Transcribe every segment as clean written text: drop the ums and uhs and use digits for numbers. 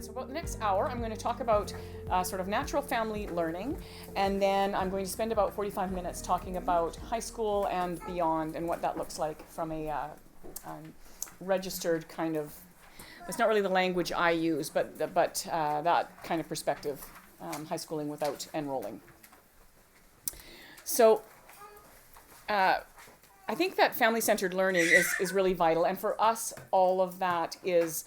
So about the next hour, I'm going to talk about sort of natural family learning, and then I'm going to spend about 45 minutes talking about high school and beyond and what that looks like from a registered kind of, it's not really the language I use, but that kind of perspective, high schooling without enrolling. So I think that family-centered learning is really vital, and for us, all of that is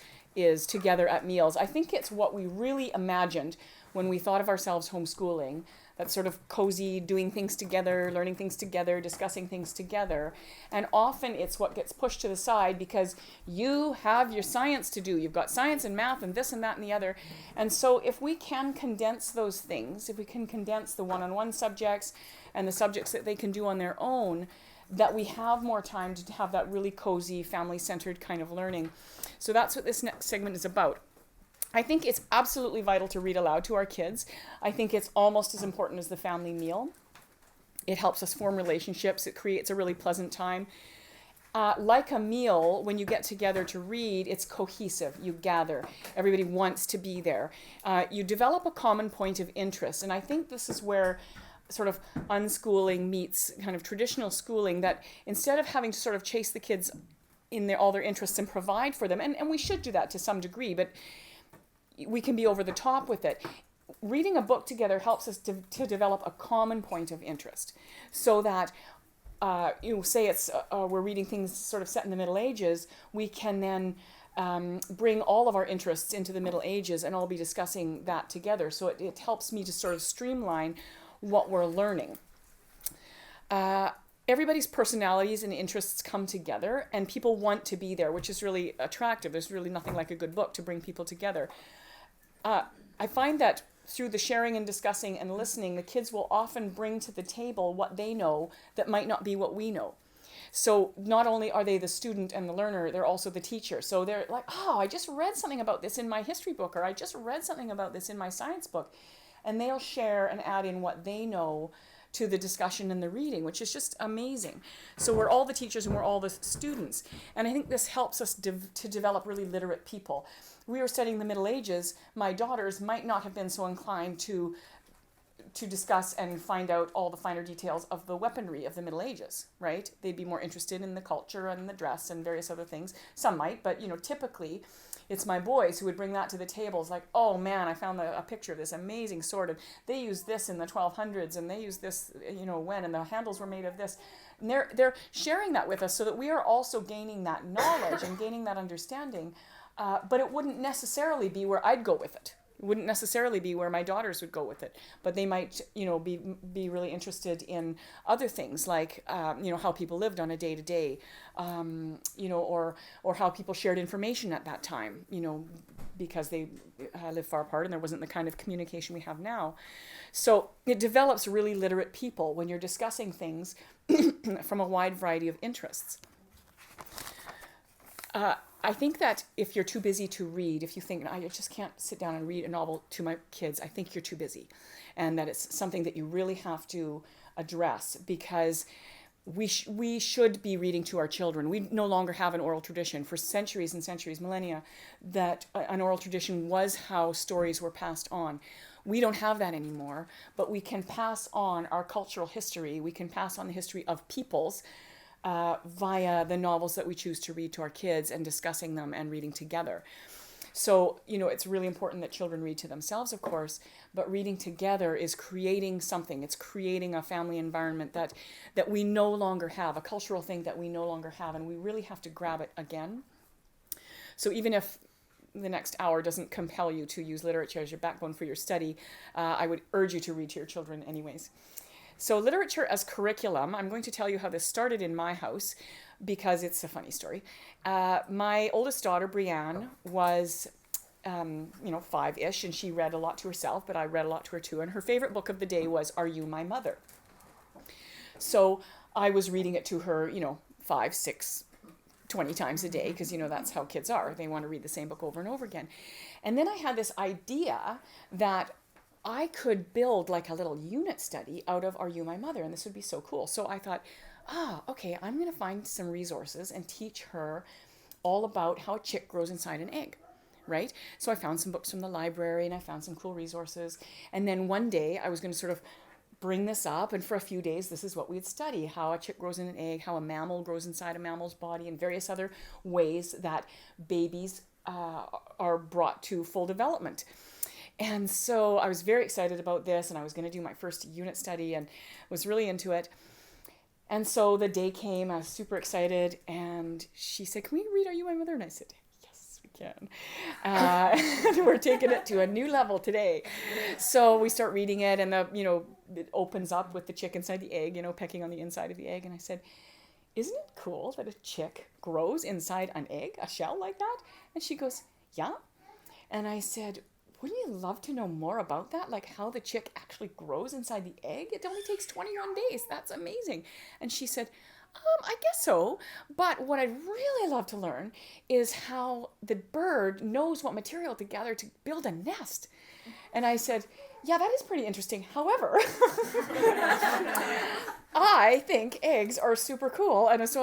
together at meals. I think it's what we really imagined when we thought of ourselves homeschooling, that sort of cozy, doing things together, learning things together, discussing things together. And often it's what gets pushed to the side because you have your science to do. You've got science and math and this and that and the other. And so if we can condense those things, if we can condense the one-on-one subjects and the subjects that they can do on their own, that we have more time to have that really cozy, family-centered kind of learning. So that's what this next segment is about. I think it's absolutely vital to read aloud to our kids. I think it's almost as important as the family meal. It helps us form relationships. It creates a really pleasant time. Like a meal, when you get together to read, it's cohesive. You gather. Everybody wants to be there. You develop a common point of interest. And I think this is where sort of unschooling meets kind of traditional schooling, that instead of having to sort of chase the kids in all their interests and provide for them, and we should do that to some degree, but we can be over the top with it. Reading a book together helps us to develop a common point of interest, so that say it's we're reading things sort of set in the Middle Ages, we can then bring all of our interests into the Middle Ages and all be discussing that together. So it helps me to sort of streamline what we're learning. Everybody's personalities and interests come together, and people want to be there, which is really attractive. There's really nothing like a good book to bring people together. I find that through the sharing and discussing and listening, the kids will often bring to the table what they know that might not be what we know. So not only are they the student and the learner, they're also the teacher. So they're like, oh, I just read something about this in my history book, or I just read something about this in my science book. And they'll share and add in what they know to the discussion and the reading, which is just amazing. So we're all the teachers and we're all the students. And I think this helps us to develop really literate people. We were studying the Middle Ages. My daughters might not have been so inclined to discuss and find out all the finer details of the weaponry of the Middle Ages, right? They'd be more interested in the culture and the dress and various other things. Some might, but typically it's my boys who would bring that to the table. It's like, oh man, I found a picture of this amazing sword, and they used this in the 1200s, and they used this, when, and the handles were made of this. And they're sharing that with us so that we are also gaining that knowledge and gaining that understanding. But it wouldn't necessarily be where I'd go with it. It wouldn't necessarily be where my daughters would go with it, but they might, be really interested in other things like, how people lived on a day-to-day, or how people shared information at that time, because they lived far apart and there wasn't the kind of communication we have now. So it develops really literate people when you're discussing things from a wide variety of interests. I think that if you're too busy to read, if you think, I just can't sit down and read a novel to my kids, I think you're too busy. And that it's something that you really have to address, because we should be reading to our children. We no longer have an oral tradition. For centuries and centuries, millennia, that an oral tradition was how stories were passed on. We don't have that anymore, but we can pass on our cultural history. We can pass on the history of peoples via the novels that we choose to read to our kids and discussing them and reading together. So, it's really important that children read to themselves, of course, but reading together is creating something. It's creating a family environment that we no longer have, a cultural thing that we no longer have, and we really have to grab it again. So even if the next hour doesn't compel you to use literature as your backbone for your study, I would urge you to read to your children anyways. So literature as curriculum, I'm going to tell you how this started in my house, because it's a funny story. My oldest daughter, Brianne, was 5-ish, and she read a lot to herself, but I read a lot to her too. And her favorite book of the day was Are You My Mother? So I was reading it to her, 5, 6, 20 times a day, because, that's how kids are. They want to read the same book over and over again. And then I had this idea that I could build like a little unit study out of Are You My Mother? And this would be so cool. So I thought, okay, I'm going to find some resources and teach her all about how a chick grows inside an egg. right? So I found some books from the library and I found some cool resources. And then one day I was going to sort of bring this up, and for a few days this is what we'd study: how a chick grows in an egg, how a mammal grows inside a mammal's body, and various other ways that babies are brought to full development. And so I was very excited about this, and I was going to do my first unit study and was really into it. And so the day came, I was super excited, and she said, "Can we read Are You My Mother?" And I said, "Yes, we can." And we're taking it to a new level today. So we start reading it, and it opens up with the chick inside the egg, pecking on the inside of the egg. And I said, "Isn't it cool that a chick grows inside an egg, a shell like that?" And she goes, "Yeah." And I said, "Wouldn't you love to know more about that? Like how the chick actually grows inside the egg? It only takes 21 days. That's amazing." And she said, "I guess so. But what I'd really love to learn is how the bird knows what material to gather to build a nest." And I said, "Yeah, that is pretty interesting. However, I think eggs are super cool." And so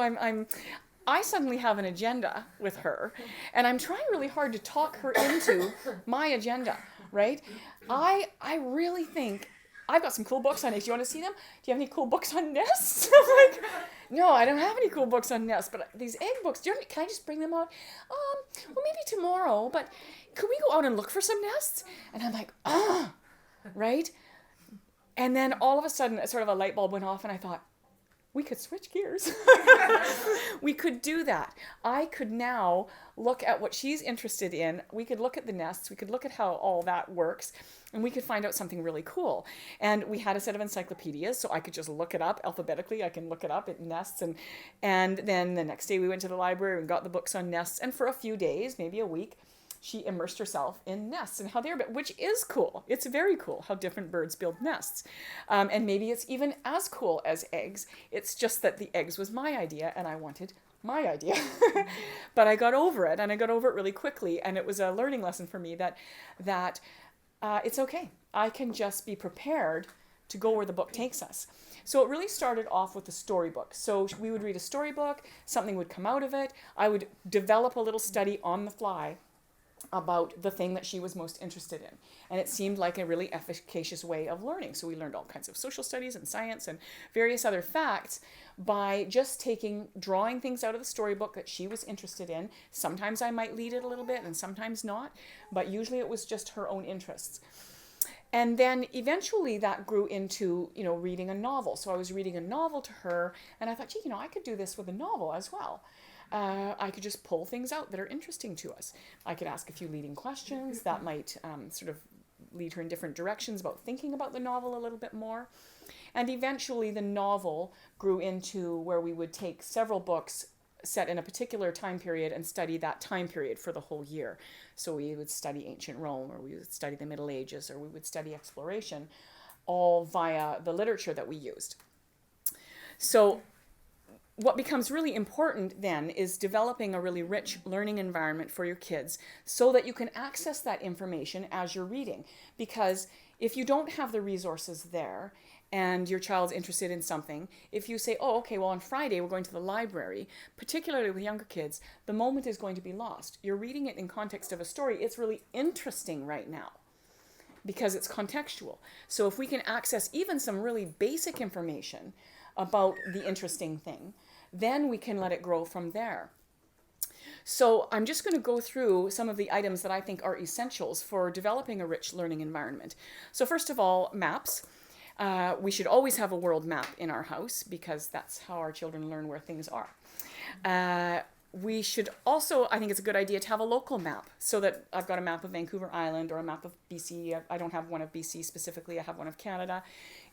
I suddenly have an agenda with her, and I'm trying really hard to talk her into my agenda, right? I really think I've got some cool books on eggs. Do you want to see them? Do you have any cool books on nests? I'm like, "No, I don't have any cool books on nests, but these egg books, can I just bring them out? Well, maybe tomorrow, but could we go out and look for some nests?" And I'm like, right? And then all of a sudden, sort of a light bulb went off, and I thought, we could switch gears. We could do that. I could now look at what she's interested in. We could look at the nests. We could look at how all that works, and we could find out something really cool. And we had a set of encyclopedias, so I could just look it up alphabetically. I can look it up at nests. And then the next day we went to the library and got the books on nests. And for a few days, maybe a week, she immersed herself in nests and how they're built, which is cool. It's very cool how different birds build nests. And maybe it's even as cool as eggs. It's just that the eggs was my idea and I wanted my idea. But I got over it, and I got over it really quickly. And it was a learning lesson for me that it's okay. I can just be prepared to go where the book takes us. So it really started off with a storybook. So we would read a storybook, something would come out of it. I would develop a little study on the fly about the thing that she was most interested in. And it seemed like a really efficacious way of learning. So we learned all kinds of social studies and science and various other facts by just drawing things out of the storybook that she was interested in. Sometimes I might lead it a little bit and sometimes not, but usually it was just her own interests. And then eventually that grew into, reading a novel. So I was reading a novel to her, and I thought, gee, I could do this with a novel as well. I could just pull things out that are interesting to us. I could ask a few leading questions that might sort of lead her in different directions about thinking about the novel a little bit more. And eventually the novel grew into where we would take several books set in a particular time period and study that time period for the whole year. So we would study ancient Rome, or we would study the Middle Ages, or we would study exploration, all via the literature that we used. So what becomes really important then is developing a really rich learning environment for your kids so that you can access that information as you're reading. Because if you don't have the resources there and your child's interested in something, if you say, "Oh, okay, well on Friday we're going to the library," particularly with younger kids, the moment is going to be lost. You're reading it in context of a story. It's really interesting right now because it's contextual. So if we can access even some really basic information about the interesting thing, then we can let it grow from there. So I'm just going to go through some of the items that I think are essentials for developing a rich learning environment. So first of all, maps. We should always have a world map in our house because that's how our children learn where things are. We should also, I think it's a good idea to have a local map so that I've got a map of Vancouver Island or a map of BC. I don't have one of BC specifically, I have one of Canada.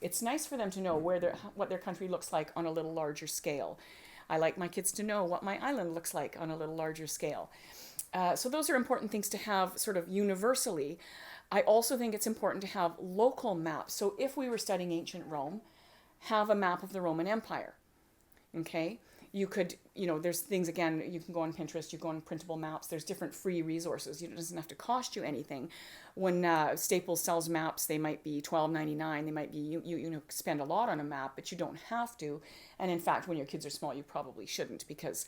It's nice for them to know what their country looks like on a little larger scale. I like my kids to know what my island looks like on a little larger scale. So those are important things to have sort of universally. I also think it's important to have local maps. So if we were studying ancient Rome, have a map of the Roman Empire, okay? You could, there's things, again, you can go on Pinterest, you go on printable maps, there's different free resources. It doesn't have to cost you anything. When Staples sells maps, they might be $12.99. They might be, you spend a lot on a map, but you don't have to. And in fact, when your kids are small, you probably shouldn't because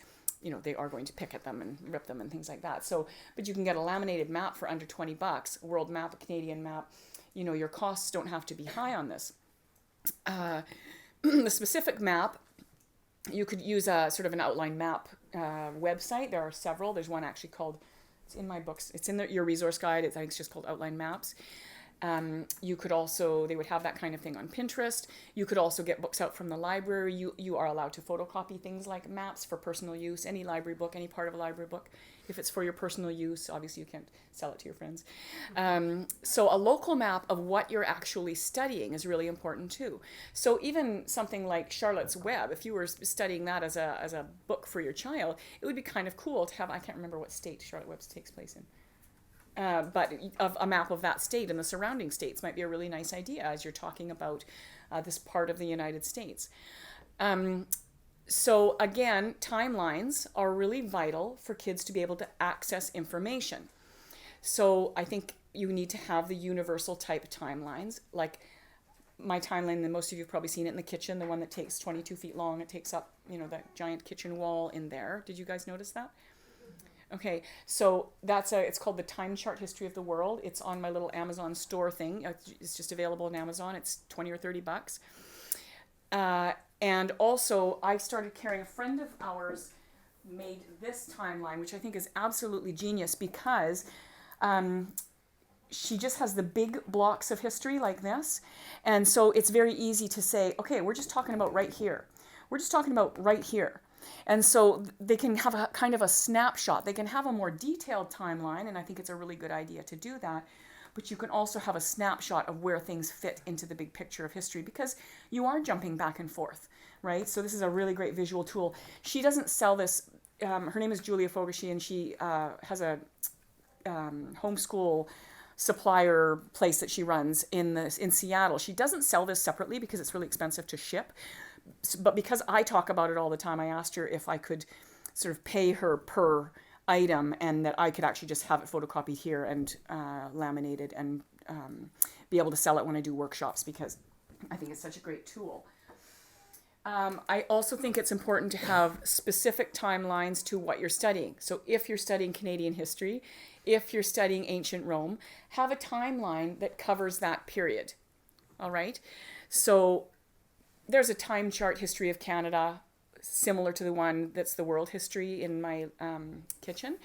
they are going to pick at them and rip them and things like that. So, but you can get a laminated map for under $20, a world map, a Canadian map. Your costs don't have to be high on this. The specific map, you could use a sort of an outline map website. There are several. There's one actually called, it's in my books, it's in your resource guide. I think it's just called Outline Maps. You could also, they would have that kind of thing on Pinterest. You could also get books out from the library. You are allowed to photocopy things like maps for personal use, any library book, any part of a library book. If it's for your personal use, obviously you can't sell it to your friends. So a local map of what you're actually studying is really important too. So even something like Charlotte's Web, if you were studying that as a book for your child, it would be kind of cool to have, I can't remember what state Charlotte Web takes place in. But of a map of that state and the surrounding states might be a really nice idea as you're talking about this part of the United States. So again, timelines are really vital for kids to be able to access information. So I think you need to have the universal type timelines, like my timeline, and most of you have probably seen it in the kitchen, the one that takes 22 feet long. It takes up, that giant kitchen wall in there. Did you guys notice that? Okay, so it's called the Time Chart History of the World. It's on my little Amazon store thing. It's just available on Amazon. It's $20 or $30. And also, I started carrying, a friend of ours made this timeline, which I think is absolutely genius because she just has the big blocks of history like this. And so it's very easy to say, okay, we're just talking about right here. We're just talking about right here. And so they can have a kind of a snapshot. They can have a more detailed timeline, and I think it's a really good idea to do that. But you can also have a snapshot of where things fit into the big picture of history because you are jumping back and forth, right? So this is a really great visual tool. She doesn't sell this. Her name is Julia Fogarty, and she has a homeschool supplier place that she runs in Seattle. She doesn't sell this separately because it's really expensive to ship. But because I talk about it all the time, I asked her if I could sort of pay her per item and that I could actually just have it photocopied here and laminated and be able to sell it when I do workshops because I think it's such a great tool. I also think it's important to have specific timelines to what you're studying. So if you're studying Canadian history, if you're studying ancient Rome, have a timeline that covers that period. All right? So there's a time chart history of Canada, similar to the one that's the world history in my kitchen.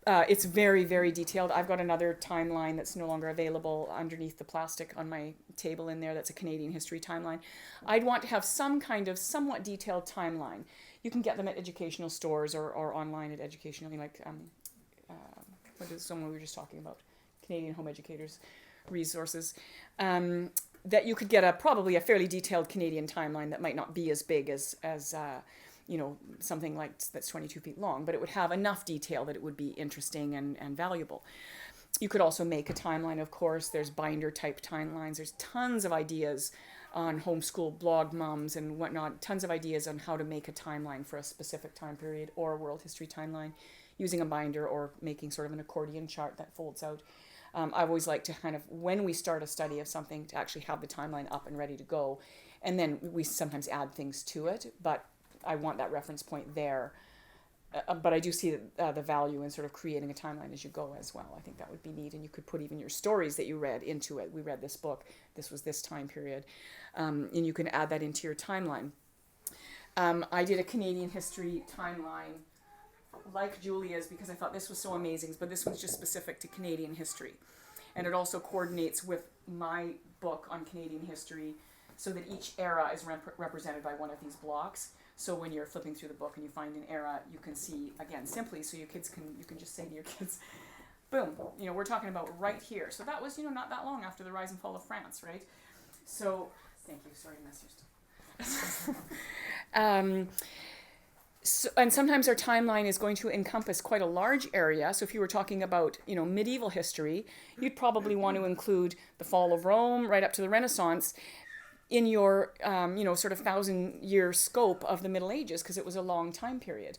It's very, very detailed. I've got another timeline that's no longer available underneath the plastic on my table in there. That's a Canadian history timeline. I'd want to have some kind of somewhat detailed timeline. You can get them at educational stores or online at educational, like what is someone we were just talking about, Canadian Home Educators Resources. That you could get probably a fairly detailed Canadian timeline that might not be as big as something like that's 22 feet long, but it would have enough detail that it would be interesting and valuable. You could also make a timeline, of course. There's binder type timelines. There's tons of ideas on homeschool blog moms and whatnot, tons of ideas on how to make a timeline for a specific time period or a world history timeline using a binder or making sort of an accordion chart that folds out. I've always liked to kind of, when we start a study of something, to actually have the timeline up and ready to go. And then we sometimes add things to it, but I want that reference point there. But I do see the value in sort of creating a timeline as you go as well. I think that would be neat. And you could put even your stories that you read into it. We read this book. This was this time period. And you can add that into your timeline. I did a Canadian history timeline like Julia's because I thought this was so amazing, but this one's just specific to Canadian history. And it also coordinates with my book on Canadian history so that each era is represented by one of these blocks. So when you're flipping through the book and you find an era, you can see, again, simply, so you can just say to your kids, boom, we're talking about right here. So that was, not that long after the rise and fall of France, right? So, thank you, sorry to mess your stuff. So, and sometimes our timeline is going to encompass quite a large area. So if you were talking about, medieval history, you'd probably want to include the fall of Rome right up to the Renaissance. in your, sort of 1,000-year scope of the Middle Ages, because it was a long time period.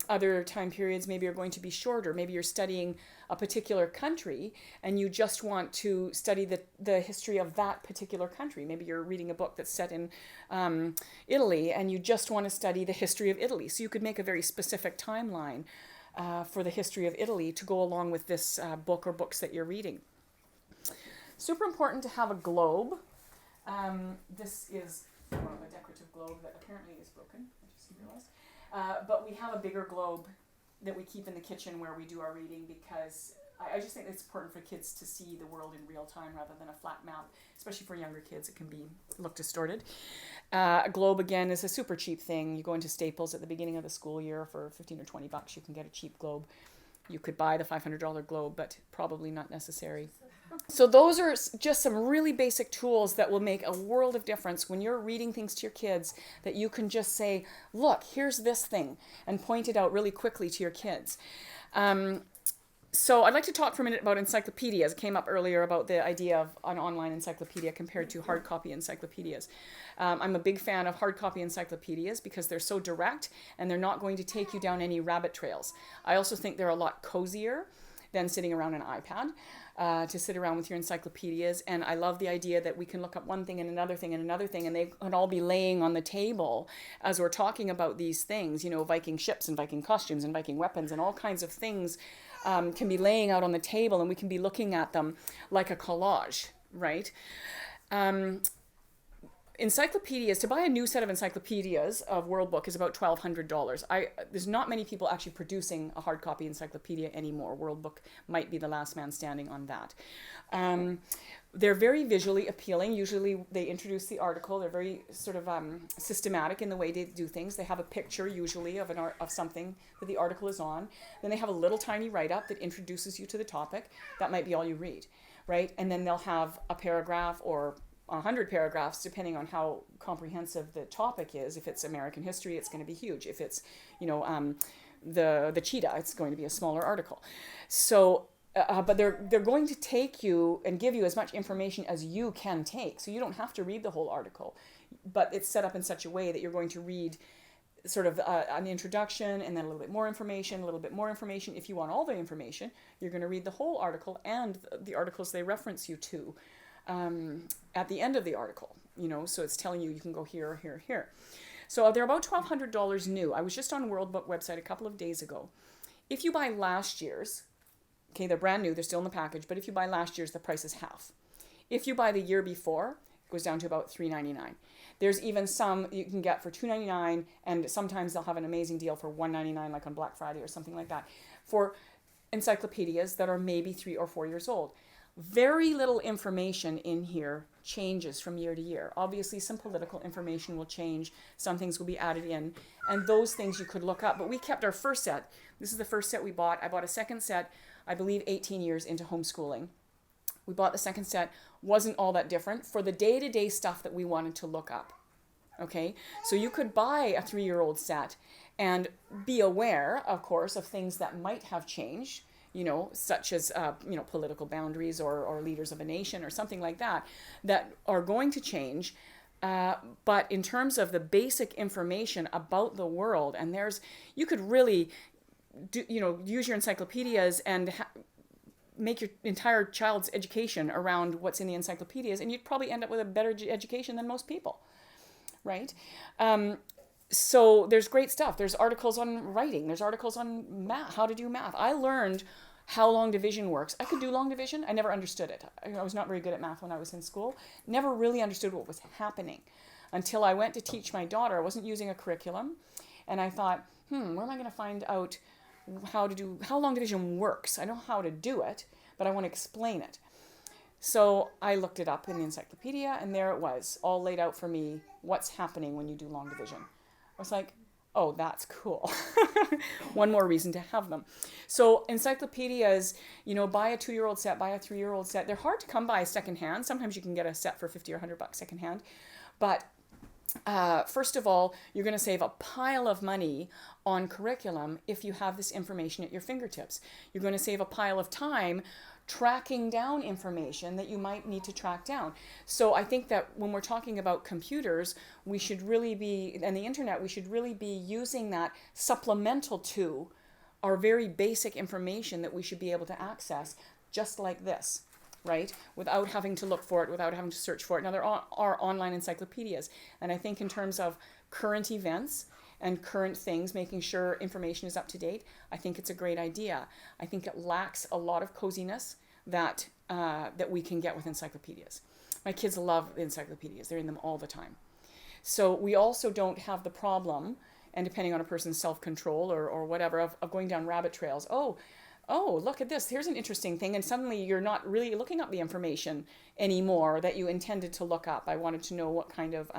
Other time periods maybe are going to be shorter. Maybe you're studying a particular country and you just want to study the history of that particular country. Maybe you're reading a book that's set in Italy and you just want to study the history of Italy. So you could make a very specific timeline for the history of Italy to go along with this book or books that you're reading. Super important to have a globe. This is a decorative globe that apparently is broken, I just realized. But we have a bigger globe that we keep in the kitchen where we do our reading, because I just think it's important for kids to see the world in real time rather than a flat map, especially for younger kids. It can look distorted. A globe, again, is a super cheap thing. You go into Staples at the beginning of the school year for $15 or $20. You can get a cheap globe. You could buy the $500 globe, but probably not necessary. So those are just some really basic tools that will make a world of difference when you're reading things to your kids, that you can just say, look, here's this thing, and point it out really quickly to your kids. So I'd like to talk for a minute about encyclopedias. It came up earlier about the idea of an online encyclopedia compared to hard copy encyclopedias. I'm a big fan of hard copy encyclopedias because they're so direct and they're not going to take you down any rabbit trails. I also think they're a lot cozier than sitting around an iPad. To sit around with your encyclopedias. And I love the idea that we can look up one thing and another thing and another thing, and they can all be laying on the table as we're talking about these things. Viking ships and Viking costumes and Viking weapons and all kinds of things can be laying out on the table, and we can be looking at them like a collage, right? Encyclopedias, to buy a new set of encyclopedias of World Book is about $1,200. There's not many people actually producing a hard copy encyclopedia anymore. World Book might be the last man standing on that. They're very visually appealing. Usually they introduce the article. They're very sort of systematic in the way they do things. They have a picture usually of something that the article is on. Then they have a little tiny write-up that introduces you to the topic. That might be all you read, right? And then they'll have a paragraph or 100 paragraphs, depending on how comprehensive the topic is. If it's American history, it's going to be huge. If it's, the cheetah, it's going to be a smaller article. So, but they're going to take you and give you as much information as you can take. So you don't have to read the whole article, but it's set up in such a way that you're going to read sort of an introduction and then a little bit more information, a little bit more information. If you want all the information, you're going to read the whole article and the articles they reference you to. At the end of the article, so it's telling you can go here, here, here. So they're about $1,200 new. I was just on World Book website a couple of days ago. If you buy last year's, okay, they're brand new, they're still in the package, but if you buy last year's, the price is half. If you buy the year before, it goes down to about $3.99. There's even some you can get for $2.99, and sometimes they'll have an amazing deal for $1.99, like on Black Friday or something like that, for encyclopedias that are maybe 3 or 4 years old. Very little information in here changes from year to year. Obviously, some political information will change. Some things will be added in. And those things you could look up. But we kept our first set. This is the first set we bought. I bought a second set, I believe 18 years into homeschooling. We bought the second set. Wasn't all that different for the day-to-day stuff that we wanted to look up. Okay? So you could buy a 3-year-old set and be aware, of course, of things that might have changed. Such as, political boundaries or leaders of a nation or something like that are going to change. But in terms of the basic information about the world, and you could really use your encyclopedias and make your entire child's education around what's in the encyclopedias, and you'd probably end up with a better education than most people, right? So there's great stuff. There's articles on writing. There's articles on math, how to do math. I learned how long division works. I could do long division. I never understood it. I was not very good at math when I was in school. Never really understood what was happening until I went to teach my daughter. I wasn't using a curriculum. And I thought, where am I going to find out how long division works? I know how to do it, but I want to explain it. So I looked it up in the encyclopedia, and there it was, all laid out for me, what's happening when you do long division. I was like, oh, that's cool. One more reason to have them. So encyclopedias, buy a 2-year-old set, buy a 3-year-old set. They're hard to come by secondhand. Sometimes you can get a set for $50 or $100 secondhand. But first of all, you're going to save a pile of money on curriculum if you have this information at your fingertips. You're going to save a pile of time tracking down information that you might need to track down. So I think that when we're talking about computers, we should really be, and the internet, we should really be using that supplemental to our very basic information that we should be able to access just like this, right? Without having to look for it, without having to search for it. Now, there are online encyclopedias, and I think in terms of current events and current things, making sure information is up to date, I think it's a great idea. I think it lacks a lot of coziness that we can get with encyclopedias. My kids love encyclopedias. They're in them all the time. So we also don't have the problem, and depending on a person's self-control or whatever, of going down rabbit trails. Oh, look at this. Here's an interesting thing. And suddenly you're not really looking up the information anymore that you intended to look up. I wanted to know what kind of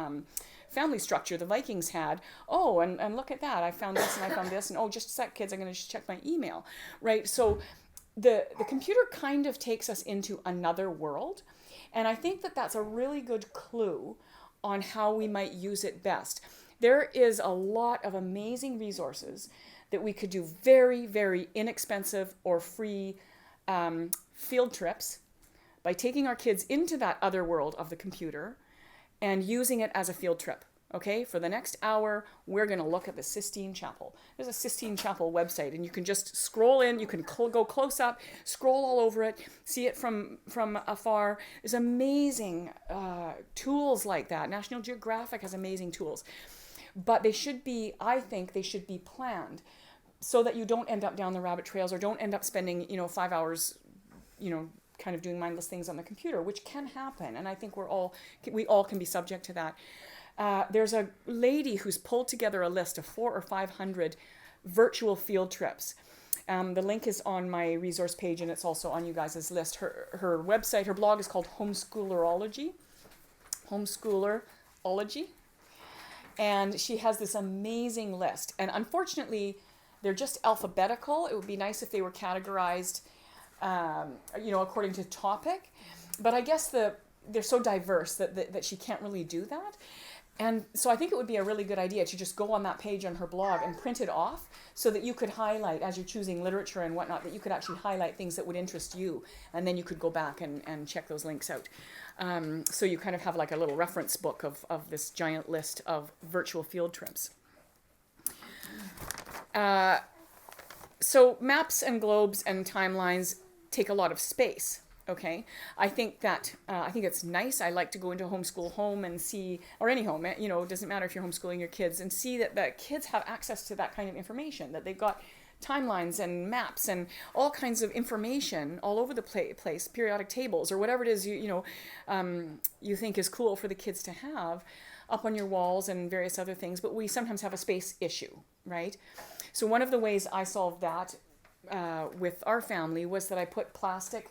family structure the Vikings had. Oh, and look at that. I found this and I found this. And oh, just a sec, kids, I'm going to just check my email. Right? So the computer kind of takes us into another world. And I think that that's a really good clue on how we might use it best. There is a lot of amazing resources that we could do very, very inexpensive or free field trips by taking our kids into that other world of the computer and using it as a field trip. Okay, for the next hour, we're going to look at the Sistine Chapel. There's a Sistine Chapel website, and you can just scroll in. You can go close up, scroll all over it, see it from afar. There's amazing tools like that. National Geographic has amazing tools. But they should be, I think they should be planned so that you don't end up down the rabbit trails or don't end up spending, 5 hours, kind of doing mindless things on the computer, which can happen. And I think we all can be subject to that. There's a lady who's pulled together a list of 400 or 500 virtual field trips. The link is on my resource page, and it's also on you guys' list. Her website, her blog is called Homeschoolerology. Homeschoolerology. And she has this amazing list. And unfortunately, they're just alphabetical. It would be nice if they were categorized, according to topic. But I guess they're so diverse that she can't really do that. And so I think it would be a really good idea to just go on that page on her blog and print it off so that you could highlight, as you're choosing literature and whatnot, that you could actually highlight things that would interest you. And then you could go back and check those links out. So you kind of have like a little reference book of this giant list of virtual field trips. So maps and globes and timelines take a lot of space. Okay, I think it's nice. I like to go into a homeschool home and see, or any home, it doesn't matter if you're homeschooling your kids, and see that the kids have access to that kind of information, that they've got timelines and maps and all kinds of information all over the place, periodic tables or whatever it is you think is cool for the kids to have up on your walls and various other things. But we sometimes have a space issue, right? So one of the ways I solved that with our family was that I put plastic.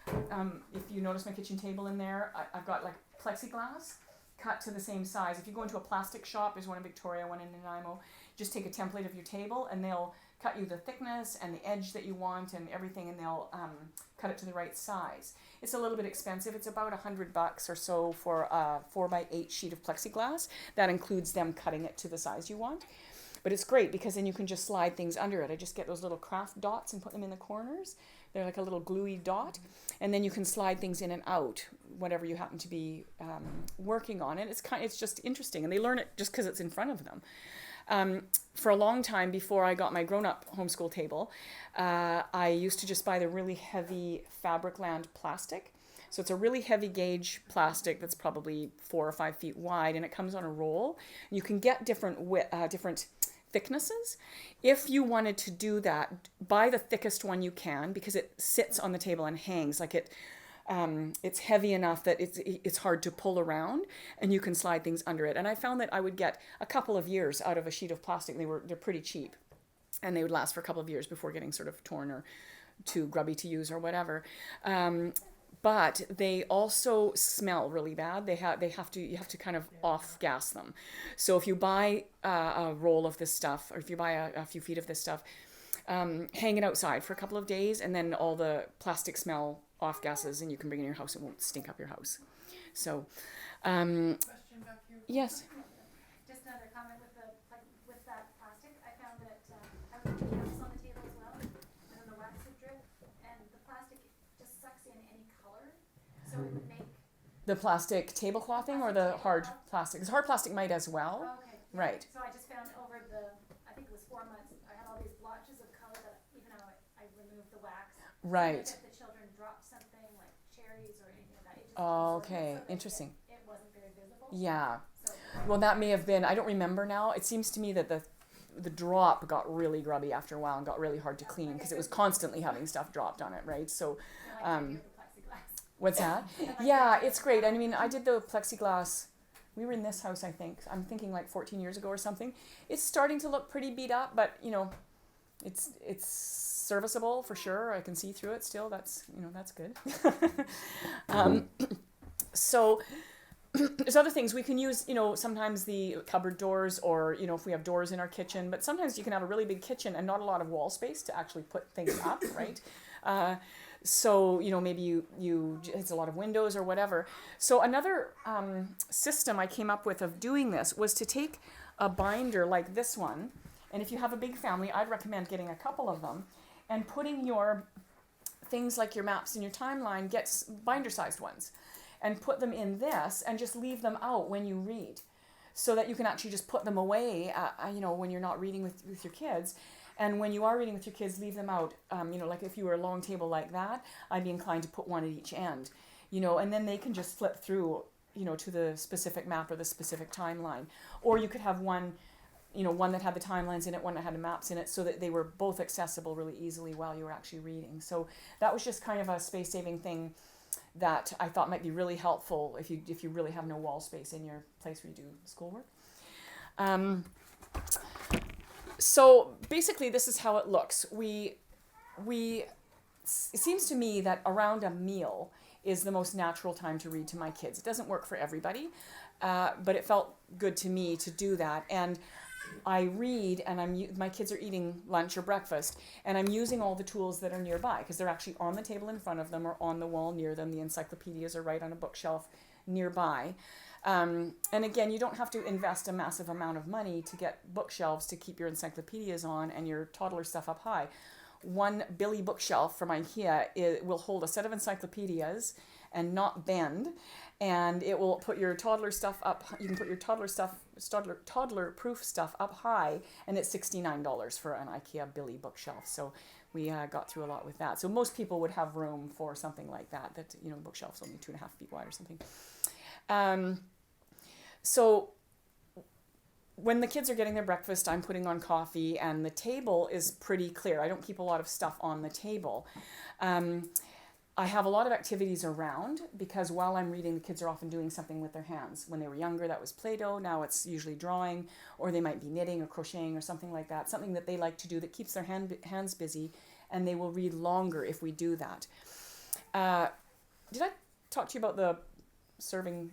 If you notice my kitchen table in there, I've got like plexiglass cut to the same size. If you go into a plastic shop, there's one in Victoria, one in Nanaimo, just take a template of your table and they'll cut you the thickness and the edge that you want and everything, and they'll cut it to the right size. It's a little bit expensive. It's about $100 or so for a 4x8 sheet of plexiglass. That includes them cutting it to the size you want. But it's great because then you can just slide things under it. I just get those little craft dots and put them in the corners. They're like a little gluey dot. And then you can slide things in and out, whatever you happen to be working on. And it's just interesting. And they learn it just because it's in front of them. For a long time, before I got my grown-up homeschool table, I used to just buy the really heavy Fabricland plastic. So it's a really heavy gauge plastic that's probably 4 or 5 feet wide, and it comes on a roll. You can get different thicknesses. If you wanted to do that, buy the thickest one you can, because it sits on the table and hangs like it's heavy enough that it's hard to pull around, and you can slide things under it. And I found that I would get a couple of years out of a sheet of plastic. They're pretty cheap, and they would last for a couple of years before getting sort of torn or too grubby to use or whatever. But they also smell really bad. You have to kind of off-gas them. So if you buy a roll of this stuff, or if you buy a few feet of this stuff, hang it outside for a couple of days, and then all the plastic smell off-gases, and you can bring it in your house. It won't stink up your house. So, Question back here. Yes. Just another comment with that plastic. I found that I would put caps on the table as well, and then the wax would drip, and the plastic just sucks So it would make. The plastic tableclothing or the hard plastic? Because hard plastic might as well. Oh, okay. Right. So I just found over I think it was 4 months, I had all these blotches of color that even though I removed the wax. Right. If the children dropped something like cherries or anything like that, it just Oh, absorbed it okay. so that Interesting. It wasn't very visible. Yeah. So Well, that may have been, I don't remember now. It seems to me that the drop got really grubby after a while and got really hard to clean because it was constantly having stuff dropped on it, right? So, I like the plexiglass. what's that? Yeah, it's great. I mean, I did the plexiglass. We were in this house, I think. I'm thinking like 14 years ago or something. It's starting to look pretty beat up, but you know, it's serviceable for sure. I can see through it still. That's good. So there's other things we can use. Sometimes the cupboard doors, or if we have doors in our kitchen. But sometimes you can have a really big kitchen and not a lot of wall space to actually put things up, right? So maybe you it's a lot of windows or whatever. So another system I came up with of doing this was to take a binder like this one, and if you have a big family, I'd recommend getting a couple of them, and putting your things like your maps and your timeline, get binder-sized ones, and put them in this, and just leave them out when you read, so that you can actually just put them away, when you're not reading with your kids. And when you are reading with your kids, leave them out. Like if you were a long table like that, I'd be inclined to put one at each end, and then they can just flip through, to the specific map or the specific timeline. Or you could have one that had the timelines in it, one that had the maps in it, so that they were both accessible really easily while you were actually reading. So that was just kind of a space-saving thing that I thought might be really helpful if you really have no wall space in your place where you do schoolwork. So basically, this is how it looks. It seems to me that around a meal is the most natural time to read to my kids. It doesn't work for everybody, but it felt good to me to do that. And I read, and my kids are eating lunch or breakfast, and I'm using all the tools that are nearby, because they're actually on the table in front of them or on the wall near them. The encyclopedias are right on a bookshelf nearby. And again, you don't have to invest a massive amount of money to get bookshelves to keep your encyclopedias on and your toddler stuff up high. One Billy bookshelf from IKEA will hold a set of encyclopedias and not bend, and it will put your toddler stuff up. You can put your toddler proof stuff up high, and it's $69 for an IKEA Billy bookshelf. So we got through a lot with that. So most people would have room for something like that. That bookshelf's only 2.5 feet wide or something. So when the kids are getting their breakfast, I'm putting on coffee, and the table is pretty clear. I don't keep a lot of stuff on the table. I have a lot of activities around, because while I'm reading, the kids are often doing something with their hands. When they were younger, that was Play-Doh. Now it's usually drawing, or they might be knitting or crocheting or something like that, something that they like to do that keeps their hands busy, and they will read longer if we do that. Did I talk to you about the serving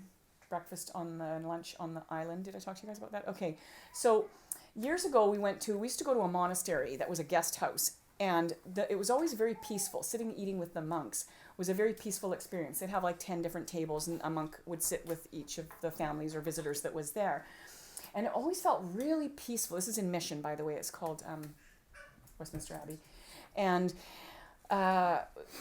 breakfast and lunch on the island? Did I talk to you guys about that? Okay. So years ago, we used to go to a monastery that was a guest house, and it was always very peaceful. Sitting eating with the monks was a very peaceful experience. They'd have like 10 different tables, and a monk would sit with each of the families or visitors that was there. And it always felt really peaceful. This is in Mission, by the way. It's called Westminster Abbey. And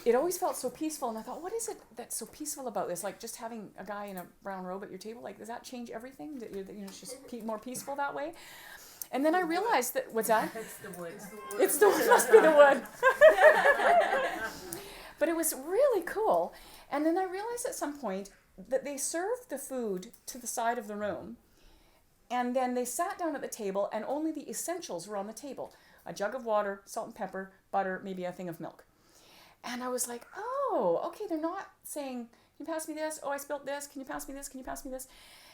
it always felt so peaceful, and I thought, what is it that's so peaceful about this? Like just having a guy in a brown robe at your table, like does that change everything? That it's just more peaceful that way? And then I realized that, what's that? It's the wood. It's the wood, must be the wood. But it was really cool. And then I realized at some point that they served the food to the side of the room, and then they sat down at the table, and only the essentials were on the table. A jug of water, salt and pepper, butter, maybe a thing of milk. And I was like, oh, okay, they're not saying, can you pass me this? Oh, I spilt this. Can you pass me this? Can you pass me this?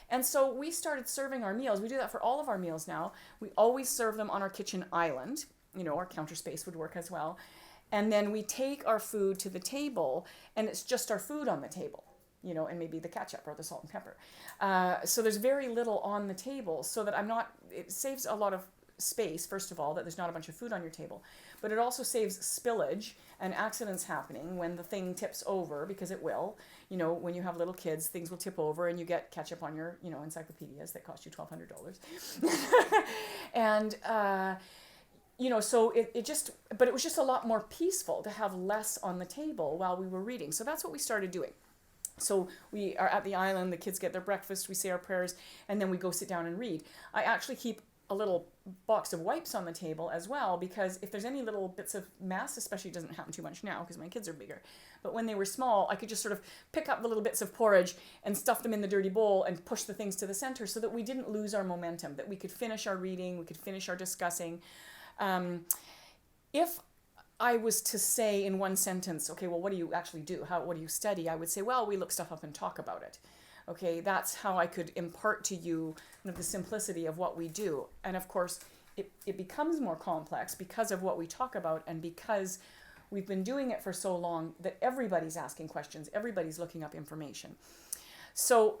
And so we started serving our meals. We do that for all of our meals now. We always serve them on our kitchen island. Our counter space would work as well. And then we take our food to the table, and it's just our food on the table, and maybe the ketchup or the salt and pepper. So there's very little on the table, so that it saves a lot of space, first of all, that there's not a bunch of food on your table, but it also saves spillage and accidents happening when the thing tips over, because it will. When you have little kids, things will tip over and you get ketchup on your encyclopedias that cost you $1,200. And so but it was just a lot more peaceful to have less on the table while we were reading. So that's what we started doing. So we are at the island, the kids get their breakfast, we say our prayers, and then we go sit down and read. I actually keep a little box of wipes on the table as well, because if there's any little bits of mess, especially it doesn't happen too much now because my kids are bigger, but when they were small, I could just sort of pick up the little bits of porridge and stuff them in the dirty bowl and push the things to the center so that we didn't lose our momentum, that we could finish our reading, we could finish our discussing. If I was to say in one sentence, okay, well, what do you actually do? What do you study? I would say, well, we look stuff up and talk about it. Okay, that's how I could impart to you the simplicity of what we do. And of course, it becomes more complex because of what we talk about and because we've been doing it for so long that everybody's asking questions, everybody's looking up information. So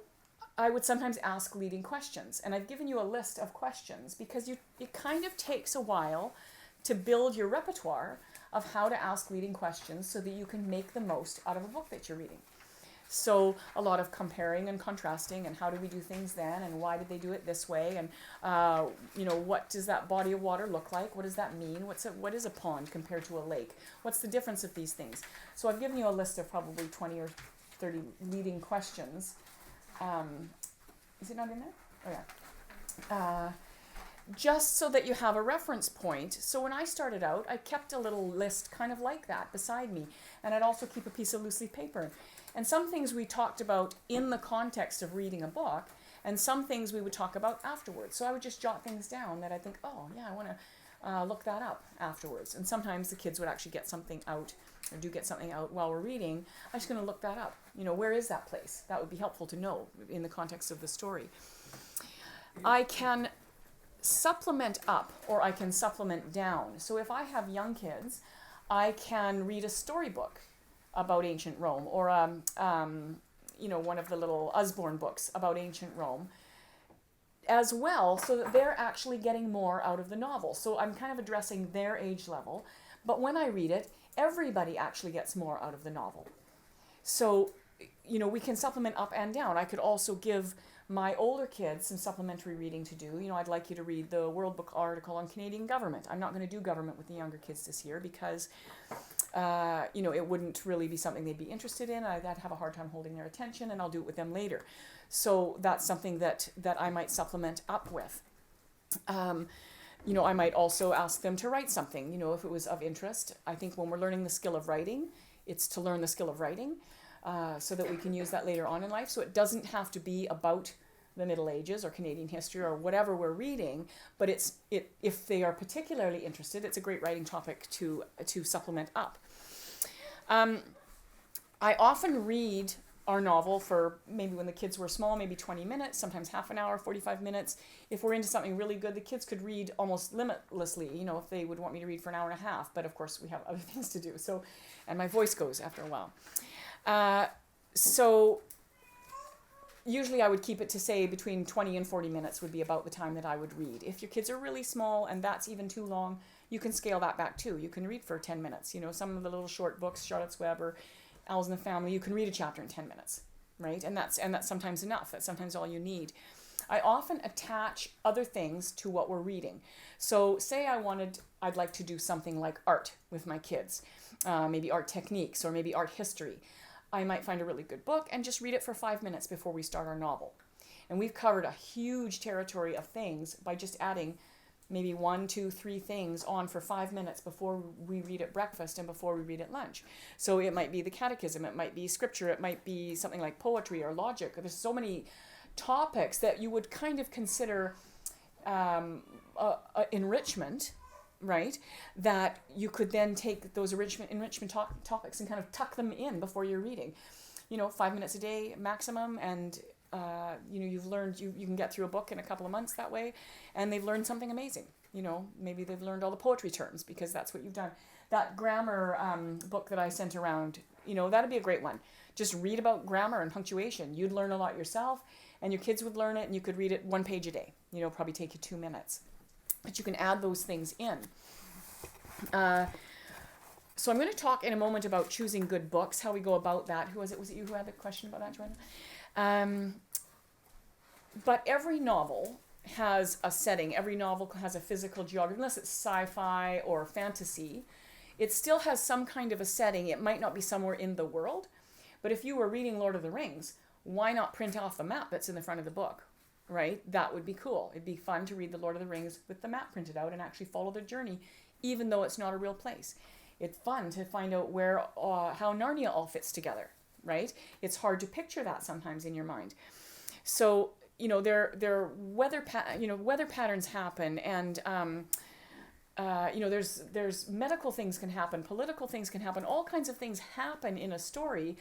I would sometimes ask leading questions, and I've given you a list of questions because it kind of takes a while to build your repertoire of how to ask leading questions so that you can make the most out of a book that you're reading. So a lot of comparing and contrasting, and how do we do things then, and why did they do it this way, and what does that body of water look like? What does that mean? What is a pond compared to a lake? What's the difference of these things? So I've given you a list of probably 20 or 30 leading questions. Is it not in there? Oh yeah. Just so that you have a reference point. So when I started out, I kept a little list kind of like that beside me, and I'd also keep a piece of loose leaf paper. And some things we talked about in the context of reading a book, and some things we would talk about afterwards. So I would just jot things down that I think, oh yeah, I want to look that up afterwards. And sometimes the kids would actually get something out, or do get something out while we're reading. I'm just going to look that up. Where is that place? That would be helpful to know in the context of the story. I can supplement up, or I can supplement down. So if I have young kids, I can read a storybook about ancient Rome, or one of the little Usborne books about ancient Rome as well, so that they're actually getting more out of the novel. So I'm kind of addressing their age level, but when I read it, everybody actually gets more out of the novel. So, we can supplement up and down. I could also give my older kids some supplementary reading to do. I'd like you to read the World Book article on Canadian government. I'm not going to do government with the younger kids this year because it wouldn't really be something they'd be interested in. I'd have a hard time holding their attention, and I'll do it with them later. So that's something that I might supplement up with. I might also ask them to write something, if it was of interest. I think when we're learning the skill of writing, it's to learn the skill of writing so that we can use that later on in life. So it doesn't have to be about the Middle Ages or Canadian history or whatever we're reading, but if they are particularly interested, it's a great writing topic to supplement up. I often read our novel for maybe when the kids were small, maybe 20 minutes, sometimes half an hour, 45 minutes. If we're into something really good, the kids could read almost limitlessly, if they would want me to read for an hour and a half, but of course we have other things to do. So, and my voice goes after a while. So usually I would keep it to say between 20 and 40 minutes would be about the time that I would read. If your kids are really small and that's even too long, you can scale that back too. You can read for 10 minutes. Some of the little short books, Charlotte's Web or Owls in the Family, you can read a chapter in 10 minutes, right? And that's sometimes enough. That's sometimes all you need. I often attach other things to what we're reading. So say I'd like to do something like art with my kids, maybe art techniques or maybe art history. I might find a really good book and just read it for 5 minutes before we start our novel. And we've covered a huge territory of things by just adding maybe 1, 2, 3 things on for 5 minutes before we read at breakfast and before we read at lunch. So it might be the catechism, it might be scripture, it might be something like poetry or logic. There's so many topics that you would kind of consider enrichment, right? That you could then take those enrichment topics and kind of tuck them in before you're reading. 5 minutes a day maximum, and you've learned, you can get through a book in a couple of months that way, and they've learned something amazing. Maybe they've learned all the poetry terms because that's what you've done. That grammar book that I sent around, that'd be a great one. Just read about grammar and punctuation. You'd learn a lot yourself, and your kids would learn it, and you could read it 1 page a day. Probably take you 2 minutes. But you can add those things in. So I'm going to talk in a moment about choosing good books, how we go about that. Who was it? Was it you who had the question about that, Joanna? But every novel has a setting. Every novel has a physical geography. Unless it's sci-fi or fantasy, it still has some kind of a setting. It might not be somewhere in the world, But if you were reading Lord of the Rings, why not print off the map that's in the front of the book, right? That would be cool. It'd be fun to read the Lord of the Rings with the map printed out and actually follow the journey, even though it's not a real place. It's fun to find out where how Narnia all fits together, right? It's hard to picture that sometimes in your mind. So, their weather patterns happen, and there's medical things can happen, political things can happen, all kinds of things happen in a story.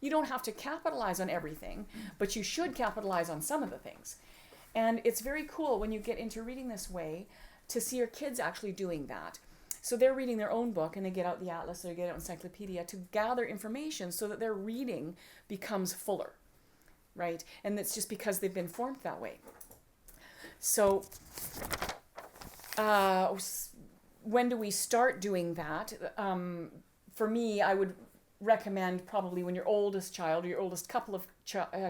You don't have to capitalize on everything, but you should capitalize on some of the things. And it's very cool when you get into reading this way to see your kids actually doing that. So they're reading their own book, and they get out the atlas or they get out encyclopedia to gather information so that their reading becomes fuller, right? And it's just because they've been formed that way. So when do we start doing that? For me, I would recommend probably when your oldest child or your oldest couple of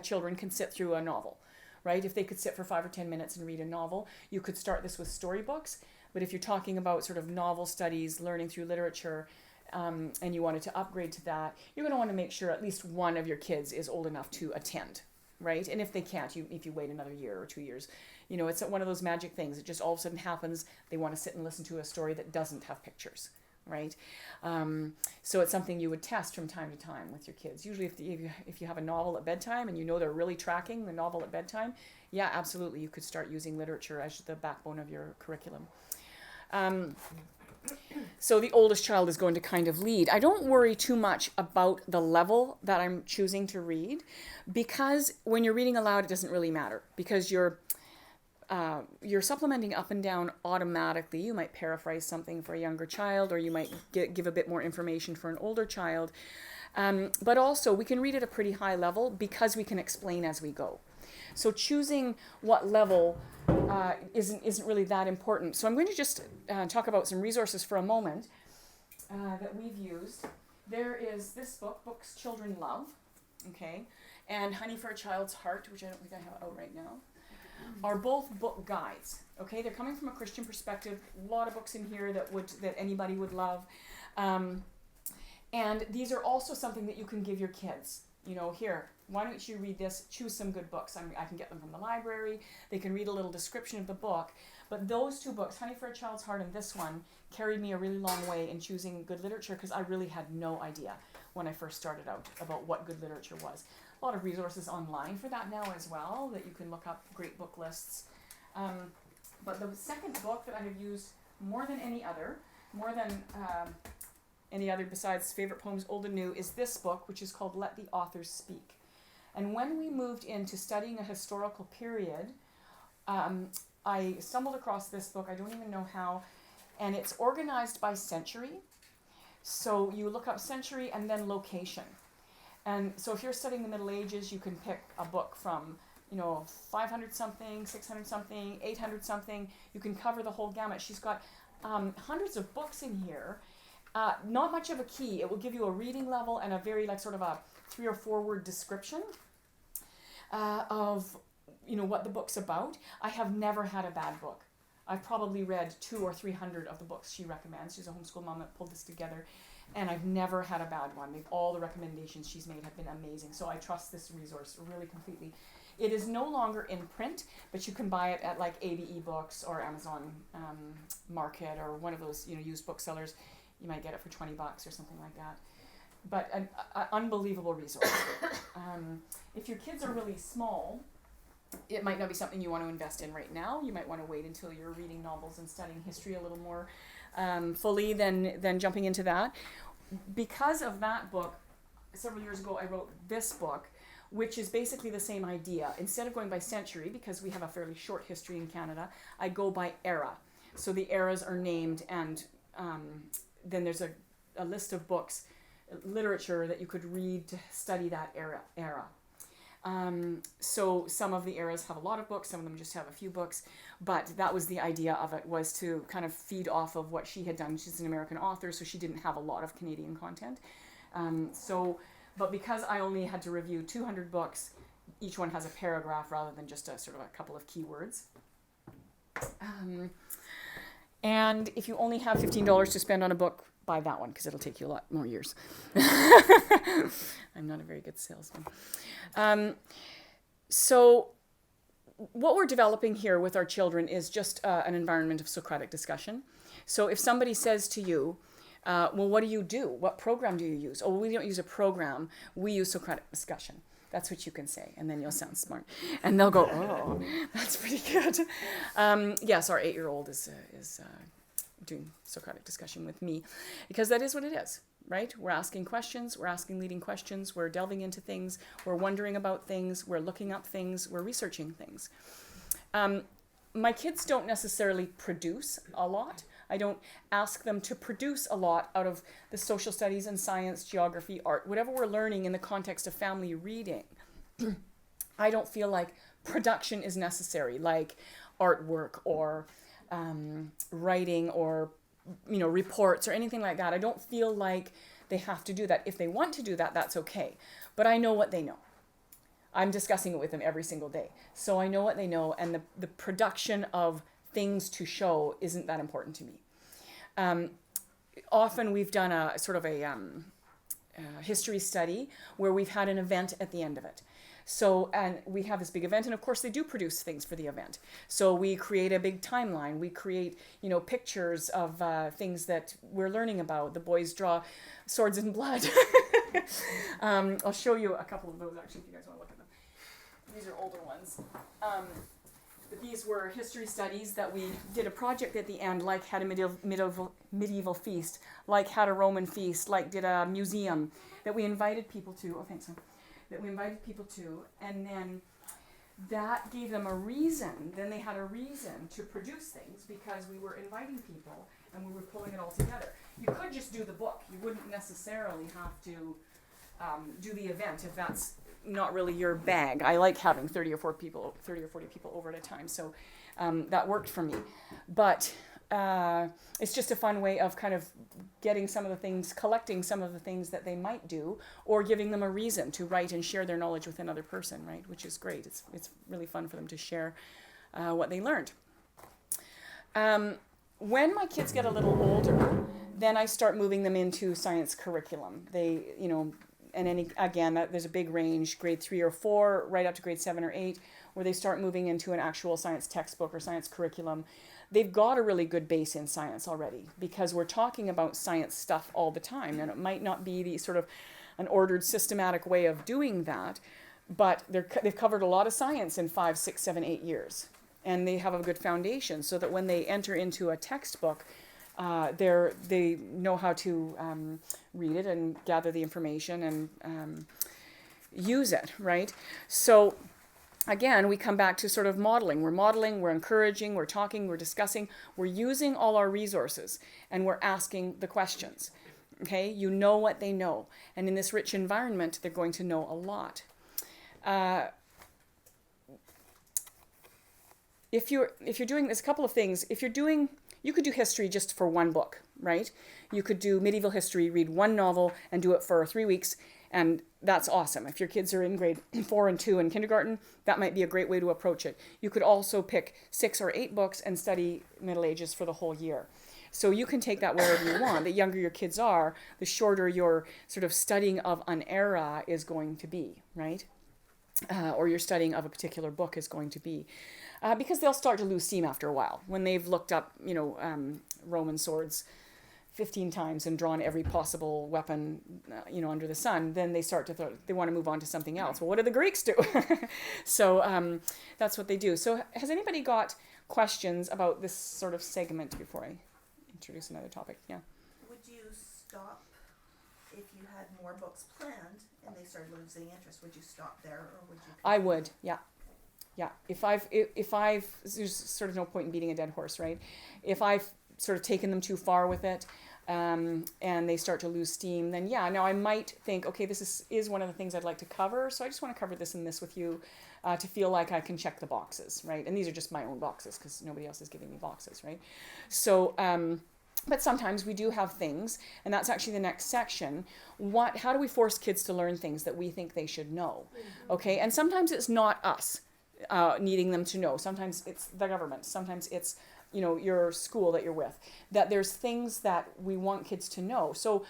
children can sit through a novel, right? If they could sit for 5 or 10 minutes and read a novel, you could start this with storybooks. But if you're talking about sort of novel studies, learning through literature, and you wanted to upgrade to that, you're going to want to make sure at least one of your kids is old enough to attend, right? And if they can't, if you wait another year or 2 years, it's one of those magic things. It just all of a sudden happens. They want to sit and listen to a story that doesn't have pictures, right? So it's something you would test from time to time with your kids. Usually if you have a novel at bedtime and they're really tracking the novel at bedtime, yeah, absolutely, you could start using literature as the backbone of your curriculum. So the oldest child is going to kind of lead. I don't worry too much about the level that I'm choosing to read, because when you're reading aloud, it doesn't really matter, because you're supplementing up and down automatically. You might paraphrase something for a younger child, or you might give a bit more information for an older child. But also, we can read at a pretty high level because we can explain as we go. So choosing what level isn't really that important. So I'm going to just talk about some resources for a moment that we've used. There is this book, Books Children Love, okay, and Honey for a Child's Heart, which I don't think I have out right now, are both book guides, okay? They're coming from a Christian perspective. A lot of books in here that anybody would love. And these are also something that you can give your kids. Here, why don't you read this? Choose some good books. I can get them from the library. They can read a little description of the book. But those two books, Honey for a Child's Heart and this one, carried me a really long way in choosing good literature, because I really had no idea when I first started out about what good literature was. A lot of resources online for that now as well, that you can look up great book lists. But the second book that I have used more than any other besides Favorite Poems Old and New, is this book, which is called Let the Authors Speak. And when we moved into studying a historical period, I stumbled across this book, I don't even know how, and it's organized by century. So you look up century and then location. And so if you're studying the Middle Ages, you can pick a book from 500 something, 600 something, 800 something. You can cover the whole gamut. She's got hundreds of books in here. Not much of a key. It will give you a reading level and a very sort of a 3 or 4 word description of what the book's about. I have never had a bad book. I've probably read 200 or 300 of the books she recommends. She's a homeschool mom that pulled this together, and I've never had a bad one. All the recommendations she's made have been amazing. So I trust this resource really completely. It is no longer in print, but you can buy it at ABE Books or Amazon Market or one of those used booksellers. You might get it for $20 or something like that. But an unbelievable resource. If your kids are really small, it might not be something you want to invest in right now. You might want to wait until you're reading novels and studying history a little more fully than jumping into that. Because of that book, several years ago I wrote this book, which is basically the same idea. Instead of going by century, because we have a fairly short history in Canada, I go by era. So the eras are named, and then there's a list of books, literature that you could read to study that era. So some of the eras have a lot of books, some of them just have a few books, but that was the idea of it, was to kind of feed off of what she had done. She's an American author, so she didn't have a lot of Canadian content. But because I only had to review 200 books, each one has a paragraph rather than just a sort of a couple of keywords. And if you only have $15 to spend on a book, buy that one because it'll take you a lot more years. I'm not a very good salesman. So what we're developing here with our children is just an environment of Socratic discussion. So if somebody says to you, well, what do you do? What program do you use? Oh, we don't use a program. We use Socratic discussion. That's what you can say, and then you'll sound smart. And they'll go, oh, that's pretty good. Yes, our 8-year-old is doing Socratic discussion with me, because that is what it is, right? We're asking questions, we're asking leading questions, we're delving into things, we're wondering about things, we're looking up things, we're researching things. My kids don't necessarily produce a lot. I don't ask them to produce a lot out of the social studies and science, geography, art, whatever we're learning in the context of family reading. I don't feel like production is necessary, like artwork or writing or reports or anything like that. I don't feel like they have to do that. If they want to do that, that's okay. But I know what they know. I'm discussing it with them every single day. So I know what they know, and the production of things to show isn't that important to me. Often we've done a sort of a history study where we've had an event at the end of it. So, and we have this big event, and of course they do produce things for the event. So we create a big timeline. We create, pictures of things that we're learning about. The boys draw swords and blood. I'll show you a couple of those actually if you guys want to look at them. These are older ones. But these were history studies that we did a project at the end, like had a medieval feast, like had a Roman feast, like did a museum that we invited people to. Oh, thanks. That we invited people to, and then that gave them a reason. Then they had a reason to produce things because we were inviting people and we were pulling it all together. You could just do the book. You wouldn't necessarily have to do the event if that's not really your bag. I like having 30 or 40 people over at a time, so that worked for me. But it's just a fun way of kind of getting some of the things, collecting some of the things that they might do, or giving them a reason to write and share their knowledge with another person, right? Which is great. It's really fun for them to share what they learned. When my kids get a little older, then I start moving them into science curriculum. They, and there's a big range, grade 3 or 4, right up to grade 7 or 8, where they start moving into an actual science textbook or science curriculum. They've got a really good base in science already because we're talking about science stuff all the time, and it might not be the sort of an ordered, systematic way of doing that, but they've covered a lot of science in 5, 6, 7, 8 years, and they have a good foundation so that when they enter into a textbook, they know how to read it and gather the information and use it, right? So again, we come back to sort of modeling. We're modeling, we're encouraging, we're talking, we're discussing, we're using all our resources, and we're asking the questions. Okay, you know what they know, and in this rich environment, they're going to know a lot. If you're doing, there's a couple of things. You could do history just for one book, right? You could do medieval history, read one novel, and do it for 3 weeks, and that's awesome. If your kids are in grade 4 and 2 in kindergarten, that might be a great way to approach it. You could also pick 6 or 8 books and study Middle Ages for the whole year. So you can take that wherever you want. The younger your kids are, the shorter your sort of studying of an era is going to be, right? Or your studying of a particular book is going to be. Because they'll start to lose steam after a while. When they've looked up, Roman swords 15 times and drawn every possible weapon, under the sun, then they start to they want to move on to something else. Well, what do the Greeks do? So that's what they do. So has anybody got questions about this sort of segment before I introduce another topic? Yeah. Would you stop if you had more books planned and they started losing interest? Would you stop there, or would you? I would, yeah. Yeah, if I've, there's sort of no point in beating a dead horse, right? If I've sort of taken them too far with it, and they start to lose steam, then yeah, now I might think, okay, this is one of the things I'd like to cover, so I just want to cover this and this with you to feel like I can check the boxes, right? And these are just my own boxes because nobody else is giving me boxes, right? So, but sometimes we do have things, and that's actually the next section. How do we force kids to learn things that we think they should know? Okay, and sometimes it's not us needing them to know. Sometimes it's the government. Sometimes it's your school that you're with, that there's things that we want kids to know. So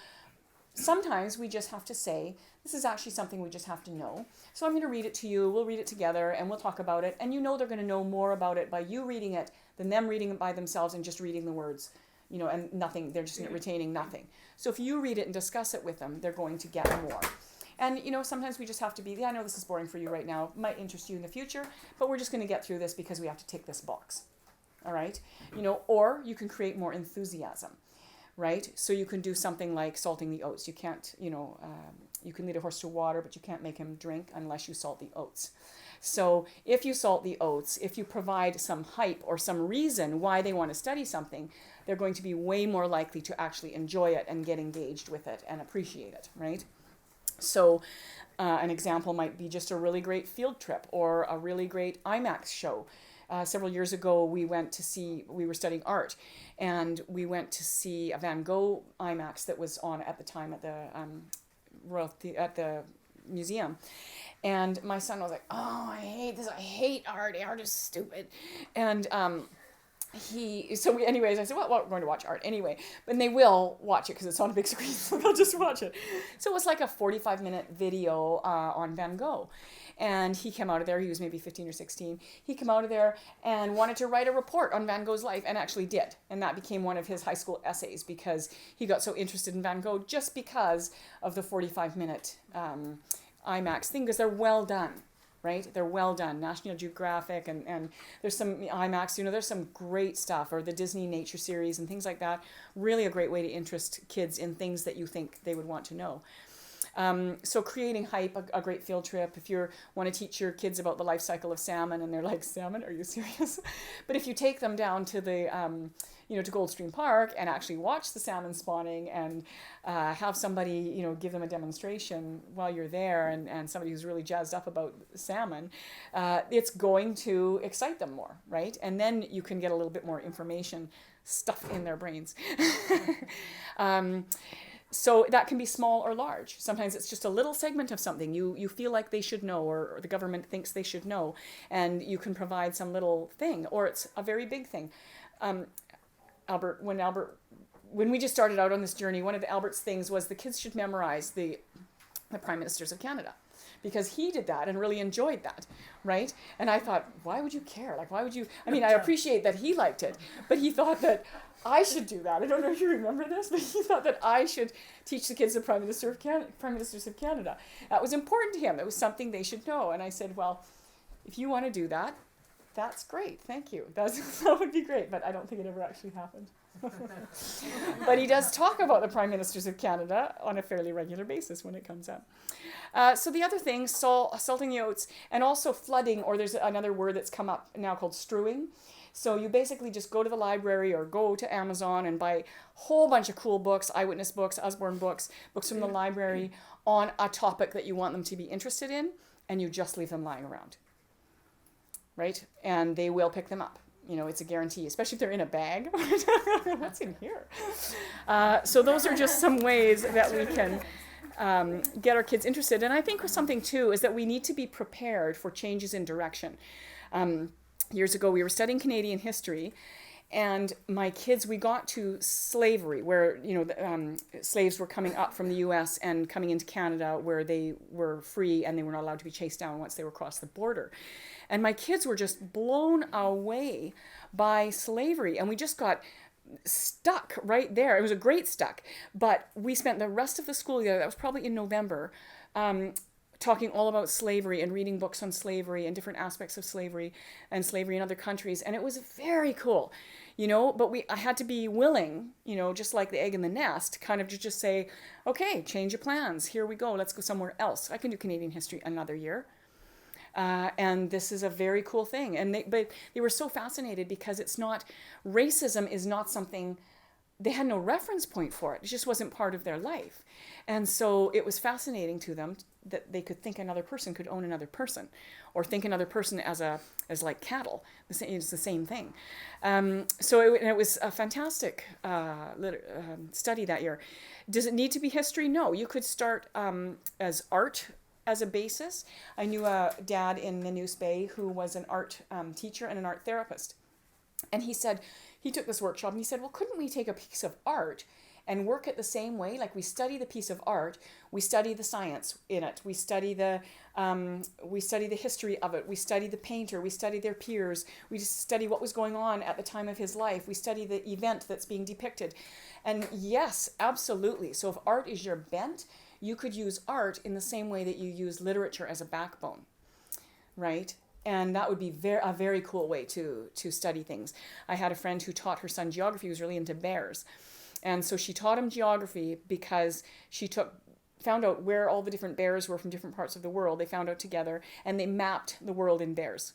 sometimes we just have to say, this is actually something we just have to know. So I'm going to read it to you. We'll read it together and we'll talk about it. And they're going to know more about it by you reading it than them reading it by themselves and just reading the words, and nothing. They're just retaining nothing. So if you read it and discuss it with them, they're going to get more. And, sometimes we just have to be, I know this is boring for you right now, might interest you in the future, but we're just going to get through this because we have to tick this box. All right? Or you can create more enthusiasm, right? So you can do something like salting the oats. You can't, you can lead a horse to water, but you can't make him drink unless you salt the oats. So if you salt the oats, if you provide some hype or some reason why they want to study something, they're going to be way more likely to actually enjoy it and get engaged with it and appreciate it, right? So an example might be just a really great field trip or a really great IMAX show. Several years ago, we were studying art, and we went to see a Van Gogh IMAX that was on at the time at the at the museum. And my son was like, "Oh, I hate this. I hate art. Art is stupid." And I said, well, we're going to watch art anyway. And they will watch it because it's on a big screen, so they'll just watch it. So it was like a 45-minute video on Van Gogh. And he came out of there, he was maybe 15 or 16. He came out of there and wanted to write a report on Van Gogh's life, and actually did. And that became one of his high school essays because he got so interested in Van Gogh just because of the 45-minute IMAX thing, because they're well done. Right? They're well done. National Geographic and there's some IMAX, there's some great stuff, or the Disney Nature series and things like that. Really a great way to interest kids in things that you think they would want to know. So creating hype, a great field trip. If you want to teach your kids about the life cycle of salmon and they're like, salmon, are you serious? But if you take them down to the, to Goldstream Park and actually watch the salmon spawning and have somebody, give them a demonstration while you're there and somebody who's really jazzed up about salmon, it's going to excite them more, right? And then you can get a little bit more information stuffed in their brains. So that can be small or large. Sometimes it's just a little segment of something you feel like they should know, or the government thinks they should know, and you can provide some little thing, or it's a very big thing. When we just started out on this journey, one of Albert's things was the kids should memorize the Prime Ministers of Canada, because he did that and really enjoyed that, right? And I thought, why would you care? Like, why would you? I mean, I appreciate that he liked it, but he thought that I should do that. I don't know if you remember this, but he thought that I should teach the kids the Prime Ministers of Canada. That was important to him. It was something they should know. And I said, well, if you want to do that, that's great. Thank you. That would be great. But I don't think it ever actually happened. But he does talk about the Prime Ministers of Canada on a fairly regular basis when it comes up. So the other thing, salting the oats, and also flooding, or there's another word that's come up now called strewing. So you basically just go to the library or go to Amazon and buy a whole bunch of cool books, Eyewitness books, Usborne books from the library on a topic that you want them to be interested in, and you just leave them lying around, right? And they will pick them up. It's a guarantee, especially if they're in a bag. What's in here? So those are just some ways that we can get our kids interested. And I think something, too, is that we need to be prepared for changes in direction. Years ago, we were studying Canadian history, and my kids, we got to slavery, where, slaves were coming up from the U.S. and coming into Canada, where they were free and they were not allowed to be chased down once they were across the border. And my kids were just blown away by slavery, and we just got stuck right there. It was a great stuck, but we spent the rest of the school year, that was probably in November, talking all about slavery and reading books on slavery and different aspects of slavery and slavery in other countries. And it was very cool, but I had to be willing, just like the egg in the nest, kind of to just say, okay, change your plans. Here we go. Let's go somewhere else. I can do Canadian history another year. And this is a very cool thing. But they were so fascinated because racism is not something, they had no reference point for it. It just wasn't part of their life. And so it was fascinating to them that they could think another person could own another person, or think another person as like cattle. It's the same thing. So it was a fantastic study that year. Does it need to be history? No. You could start as art as a basis. I knew a dad in the News Bay who was an art teacher and an art therapist. And he said, he took this workshop and he said, well, couldn't we take a piece of art and work it the same way? Like, we study the piece of art, we study the science in it, we study the history of it, we study the painter, we study their peers, we just study what was going on at the time of his life, we study the event that's being depicted. And yes, absolutely. So if art is your bent, you could use art in the same way that you use literature as a backbone, right? And that would be a very cool way to study things. I had a friend who taught her son geography, who was really into bears. And so she taught him geography because she found out where all the different bears were from different parts of the world. They found out together, and they mapped the world in bears,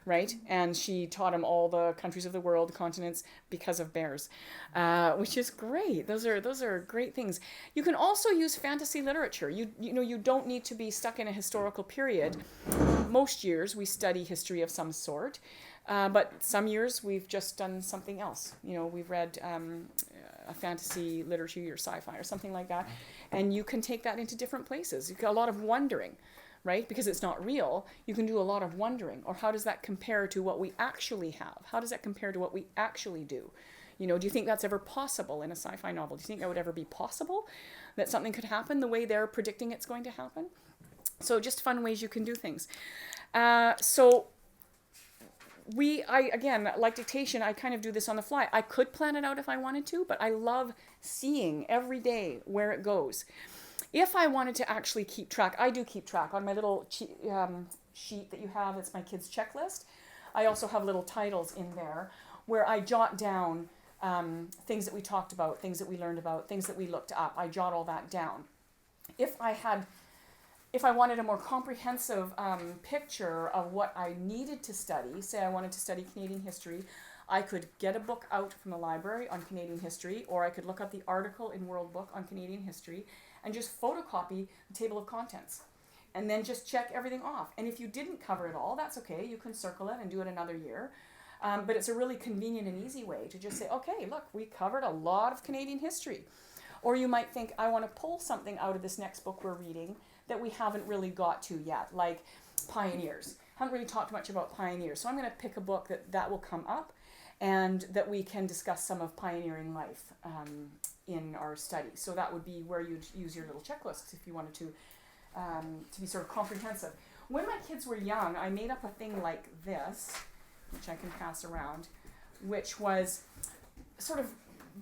right? And she taught him all the countries of the world, continents, because of bears, which is great. Those are great things. You can also use fantasy literature. You don't need to be stuck in a historical period. Most years we study history of some sort, but some years we've just done something else. We've read a fantasy literature or sci-fi or something like that, and you can take that into different places. You get a lot of wondering, right? Because it's not real, you can do a lot of wondering. Or how does that compare to what we actually have? How does that compare to what we actually do? Do you think that's ever possible in a sci-fi novel? Do you think that would ever be possible? That something could happen the way they're predicting it's going to happen? So just fun ways you can do things. Again, like dictation, I kind of do this on the fly. I could plan it out if I wanted to, but I love seeing every day where it goes. If I wanted to actually keep track, I do keep track on my little sheet that you have. It's my kids' checklist. I also have little titles in there where I jot down things that we talked about, things that we learned about, things that we looked up. I jot all that down. If I wanted a more comprehensive picture of what I needed to study, say I wanted to study Canadian history, I could get a book out from the library on Canadian history, or I could look up the article in World Book on Canadian history and just photocopy the table of contents and then just check everything off. And if you didn't cover it all, that's okay. You can circle it and do it another year. But it's a really convenient and easy way to just say, okay, look, we covered a lot of Canadian history. Or you might think, I want to pull something out of this next book we're reading that we haven't really got to yet, like pioneers. Haven't really talked much about pioneers. So I'm going to pick a book that will come up and that we can discuss some of pioneering life in our study. So that would be where you'd use your little checklists if you wanted to be sort of comprehensive. When my kids were young, I made up a thing like this, which I can pass around, which was sort of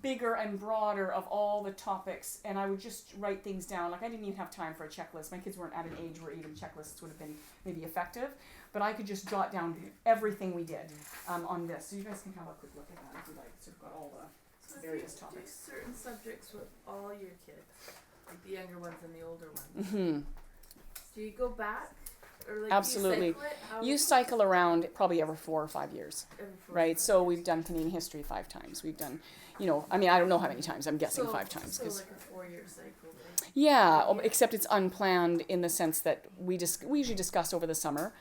bigger and broader of all the topics, and I would just write things down. Like, I didn't even have time for a checklist. My kids weren't at an age where even checklists would have been maybe effective, but I could just jot down everything we did on this. So you guys can have a quick look at that if you like. So we've got all the various topics. Do certain subjects with all your kids, like the younger ones and the older ones. Mm-hmm. Do you go back? Or like Absolutely. Do you cycle it? You cycle around probably every 4 or 5 years, every 4 right? years? So we've done Canadian history 5 times. We've done, I don't know how many times. I'm guessing 5 times. So like a 4-year cycle. Right? Yeah, except it's unplanned in the sense that we usually discuss over the summer,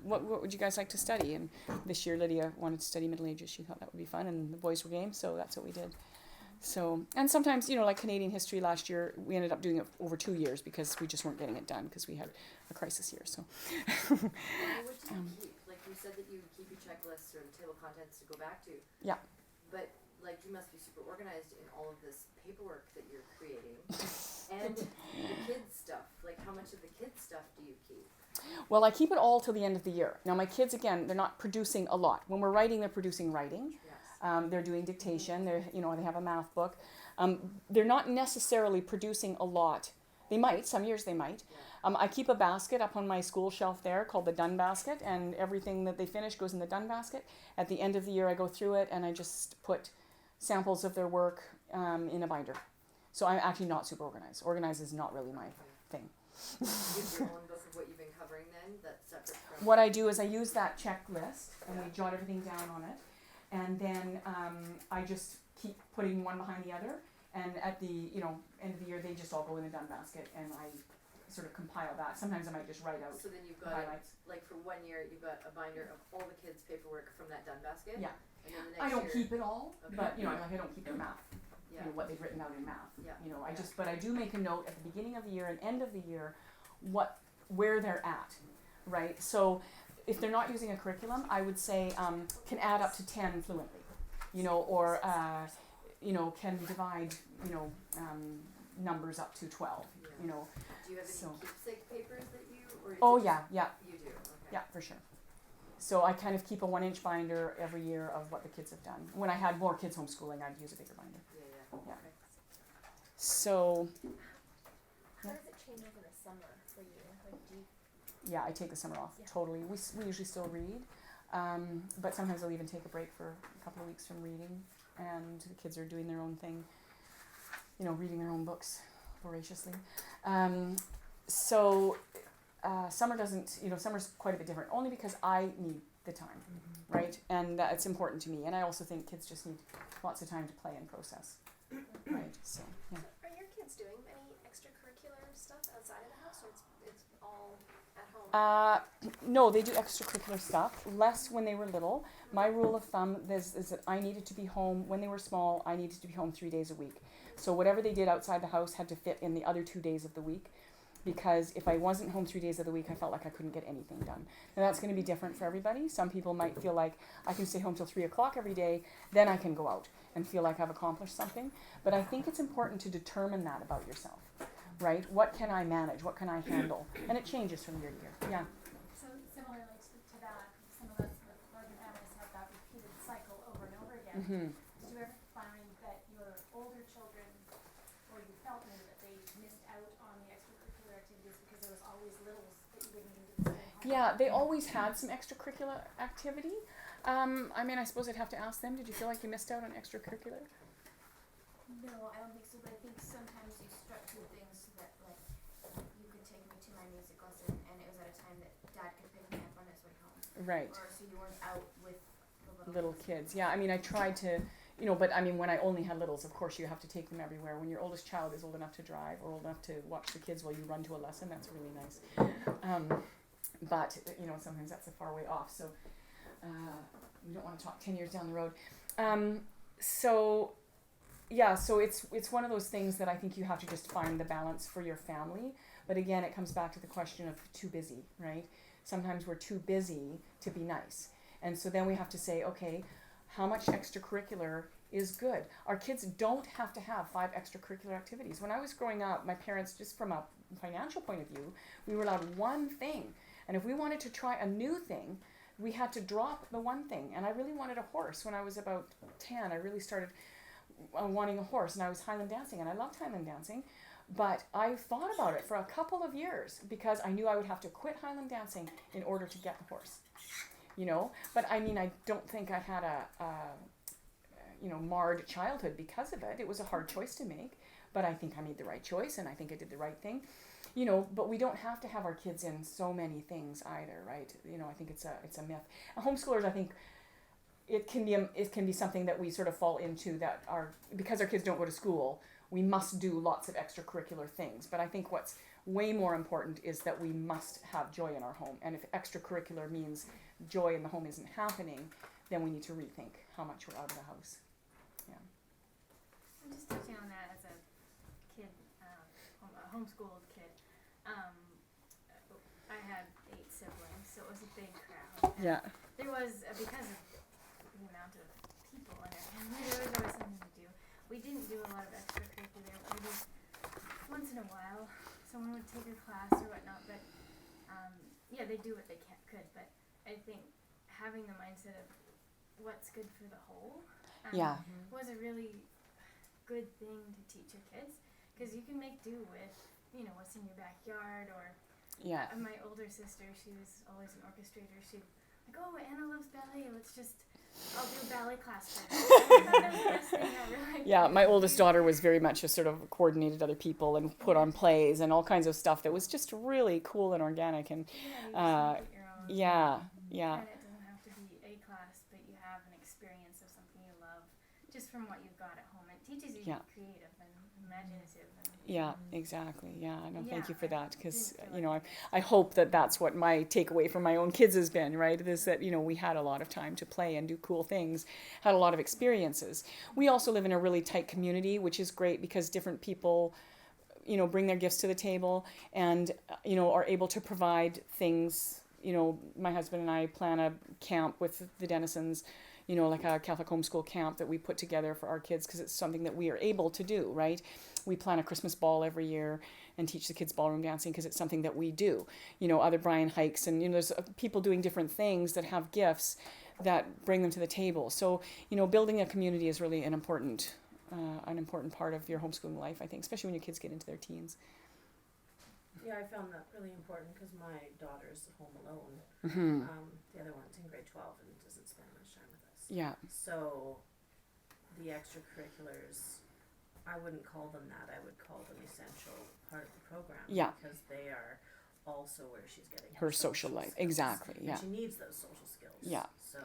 what would you guys like to study? And this year Lydia wanted to study Middle Ages. She thought that would be fun, and the boys were game, so that's what we did. So, and sometimes, like Canadian history last year, we ended up doing it over 2 years because we just weren't getting it done because we had a crisis year. So, What do you keep? Like you said that you keep your checklists or the table of contents to go back to. Yeah. But like you must be super organized in all of this paperwork that you're creating and the kids stuff. Like, how much of the kids stuff do you keep? Well, I keep it all till the end of the year. Now, my kids, again, they're not producing a lot. When we're writing, they're producing writing. Yes. They're doing dictation. They have a math book. They're not necessarily producing a lot. They might. Some years they might. I keep a basket up on my school shelf there called the Done Basket, and everything that they finish goes in the Done Basket. At the end of the year, I go through it and I just put samples of their work in a binder. So I'm actually not super organized. Organized is not really my thing. You have your own book of what you've been covering then? That's separate from... What I do is I use that checklist and we jot everything down on it. And then I just keep putting one behind the other. And at the end of the year, they just all go in a Done Basket, and I sort of compile that. Sometimes I might just write out So then you've got, highlights. like for 1 year, you've got a binder of all the kids' paperwork from that Done Basket? Yeah. And then the I next don't year... keep it all, Okay. but I don't keep their math. Yeah. What they've written out in math. Yeah. But I do make a note at the beginning of the year and end of the year where they're at, right? So if they're not using a curriculum, I would say can add up to 10 fluently, or can divide, numbers up to 12, Yeah. Do you have any so- keepsake papers that you, or is Oh it yeah, just- yeah, You do, okay. yeah, for sure. So I kind of keep a 1-inch binder every year of what the kids have done. When I had more kids homeschooling, I'd use a bigger binder. Yeah. Yeah. Okay. So How does it change over the summer for you? Like, do you, yeah, I take the summer off, Yeah. totally. We usually still read, but sometimes I'll even take a break for a couple of weeks from reading, and the kids are doing their own thing, reading their own books voraciously. Summer doesn't, summer's quite a bit different, only because I need the time, right? And it's important to me, and I also think kids just need lots of time to play and process, right? So, yeah. are your kids doing any extracurricular stuff outside of the house, or it's all at home? No, they do extracurricular stuff, less when they were little. My rule of thumb is that I needed to be home, when they were small, I needed to be home 3 days a week. So whatever they did outside the house had to fit in the other 2 days of the week, because if I wasn't home 3 days of the week, I felt like I couldn't get anything done. Now that's going to be different for everybody. Some people might feel like I can stay home till 3 o'clock every day, then I can go out and feel like I've accomplished something. But I think it's important to determine that about yourself, right? What can I manage? What can I handle? And it changes from year to year. Yeah. So similarly to that, some of us with larger families have that repeated cycle over and over again. Mm-hmm. Did you ever find that your older children, or you felt maybe that they missed out on the extracurricular activities because there was always littles that you wouldn't even do the same home? Yeah, they always had some extracurricular activity. I suppose I'd have to ask them, did you feel like you missed out on extracurricular? No, I don't think so, but I think sometimes you structure things so that, like, you could take me to my music lesson and it was at a time that Dad could pick me up on his way home. Right. Or so you weren't out with the Little kids. Yeah, I tried to, but when I only had littles, of course you have to take them everywhere. When your oldest child is old enough to drive or old enough to watch the kids while you run to a lesson, that's really nice. But, sometimes that's a far way off, so we don't want to talk 10 years down the road. So it's one of those things that I think you have to just find the balance for your family. But again, it comes back to the question of too busy, right? Sometimes we're too busy to be nice. And so then we have to say, okay, how much extracurricular is good? Our kids don't have to have 5 extracurricular activities. When I was growing up, my parents, just from a financial point of view, we were allowed one thing. And if we wanted to try a new thing, we had to drop the one thing. And I really wanted a horse when I was about 10. I really started wanting a horse, and I was Highland dancing, and I loved Highland dancing. But I thought about it for a couple of years because I knew I would have to quit Highland dancing in order to get the horse. But I don't think I had a marred childhood because of it. It was a hard choice to make, but I think I made the right choice, and I think I did the right thing. But we don't have to have our kids in so many things either, right? I think it's a myth. And homeschoolers, I think it can be something that we sort of fall into, that because our kids don't go to school, we must do lots of extracurricular things. But I think what's way more important is that we must have joy in our home. And if extracurricular means joy in the home isn't happening, then we need to rethink how much we're out of the house. Yeah. I'm just touching on that as a kid, a homeschooled kid. I had 8 siblings, so it was a big crowd. And Yeah. there was, because of the amount of people in our family, there was always something to do. We didn't do a lot of extracurricular, maybe once in a while someone would take a class or whatnot, but they do what they could. But I think having the mindset of what's good for the whole was a really good thing to teach your kids, because you can make do with what's in your backyard. Or my older sister, she was always an orchestrator. She'd like, oh, Anna loves ballet, I'll do a ballet class for her. I thought that was the best thing ever. Yeah, my oldest daughter was very much a sort of coordinated other people and put on plays and all kinds of stuff that was just really cool and organic. And You just make it your own. yeah. And it doesn't have to be a class, but you have an experience of something you love just from what you've got at home. It teaches you to be creative and imaginative. Yeah, exactly. Yeah, no, thank you for that, because didn't I hope that that's what my takeaway from my own kids has been, right? Is that we had a lot of time to play and do cool things, had a lot of experiences. We also live in a really tight community, which is great because different people, bring their gifts to the table and are able to provide things, my husband and I plan a camp with the Dennisons, like a Catholic homeschool camp that we put together for our kids because it's something that we are able to do, right? We plan a Christmas ball every year and teach the kids ballroom dancing because it's something that we do. Other Brian hikes and, there's people doing different things that have gifts that bring them to the table. So, building a community is really an important part of your homeschooling life, I think, especially when your kids get into their teens. Yeah, I found that really important because my daughter's home alone. Mm-hmm. The other one's in grade 12 and doesn't spend much time with us. Yeah. So the extracurriculars, I wouldn't call them that. I would call them essential part of the program. Yeah. Because they are also where she's getting Her social life. skills. Exactly. Yeah. And she needs those social skills. Yeah. So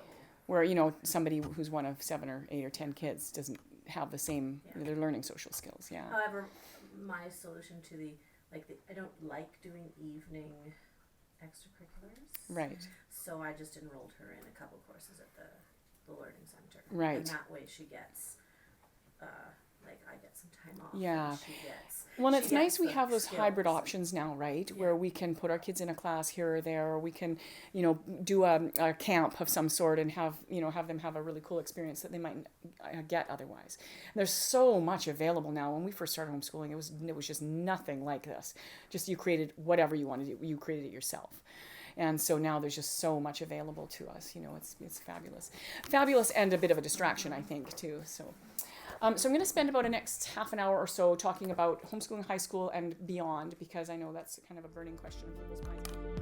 Where, somebody who's one of 7 or 8 or 10 kids doesn't have the same, they're learning social skills. Yeah. however, my solution to I don't like doing evening extracurriculars. Right. So I just enrolled her in a couple courses at the Learning Center. Right. And that way she gets, I get some time off. Yeah. And she gets. Well, she it's nice gets we the have those hybrid skills. options now, right? Yeah. Where we can put our kids in a class here or there, or we can, do a camp of some sort and have them have a really cool experience that they might get otherwise. And there's so much available now. When we first started homeschooling, it was just nothing like this. Just you created whatever you wanted to do. You created it yourself. And so now there's just so much available to us. It's fabulous and a bit of a distraction, I think, too. So I'm going to spend about the next half an hour or so talking about homeschooling high school and beyond, because I know that's kind of a burning question in people's minds.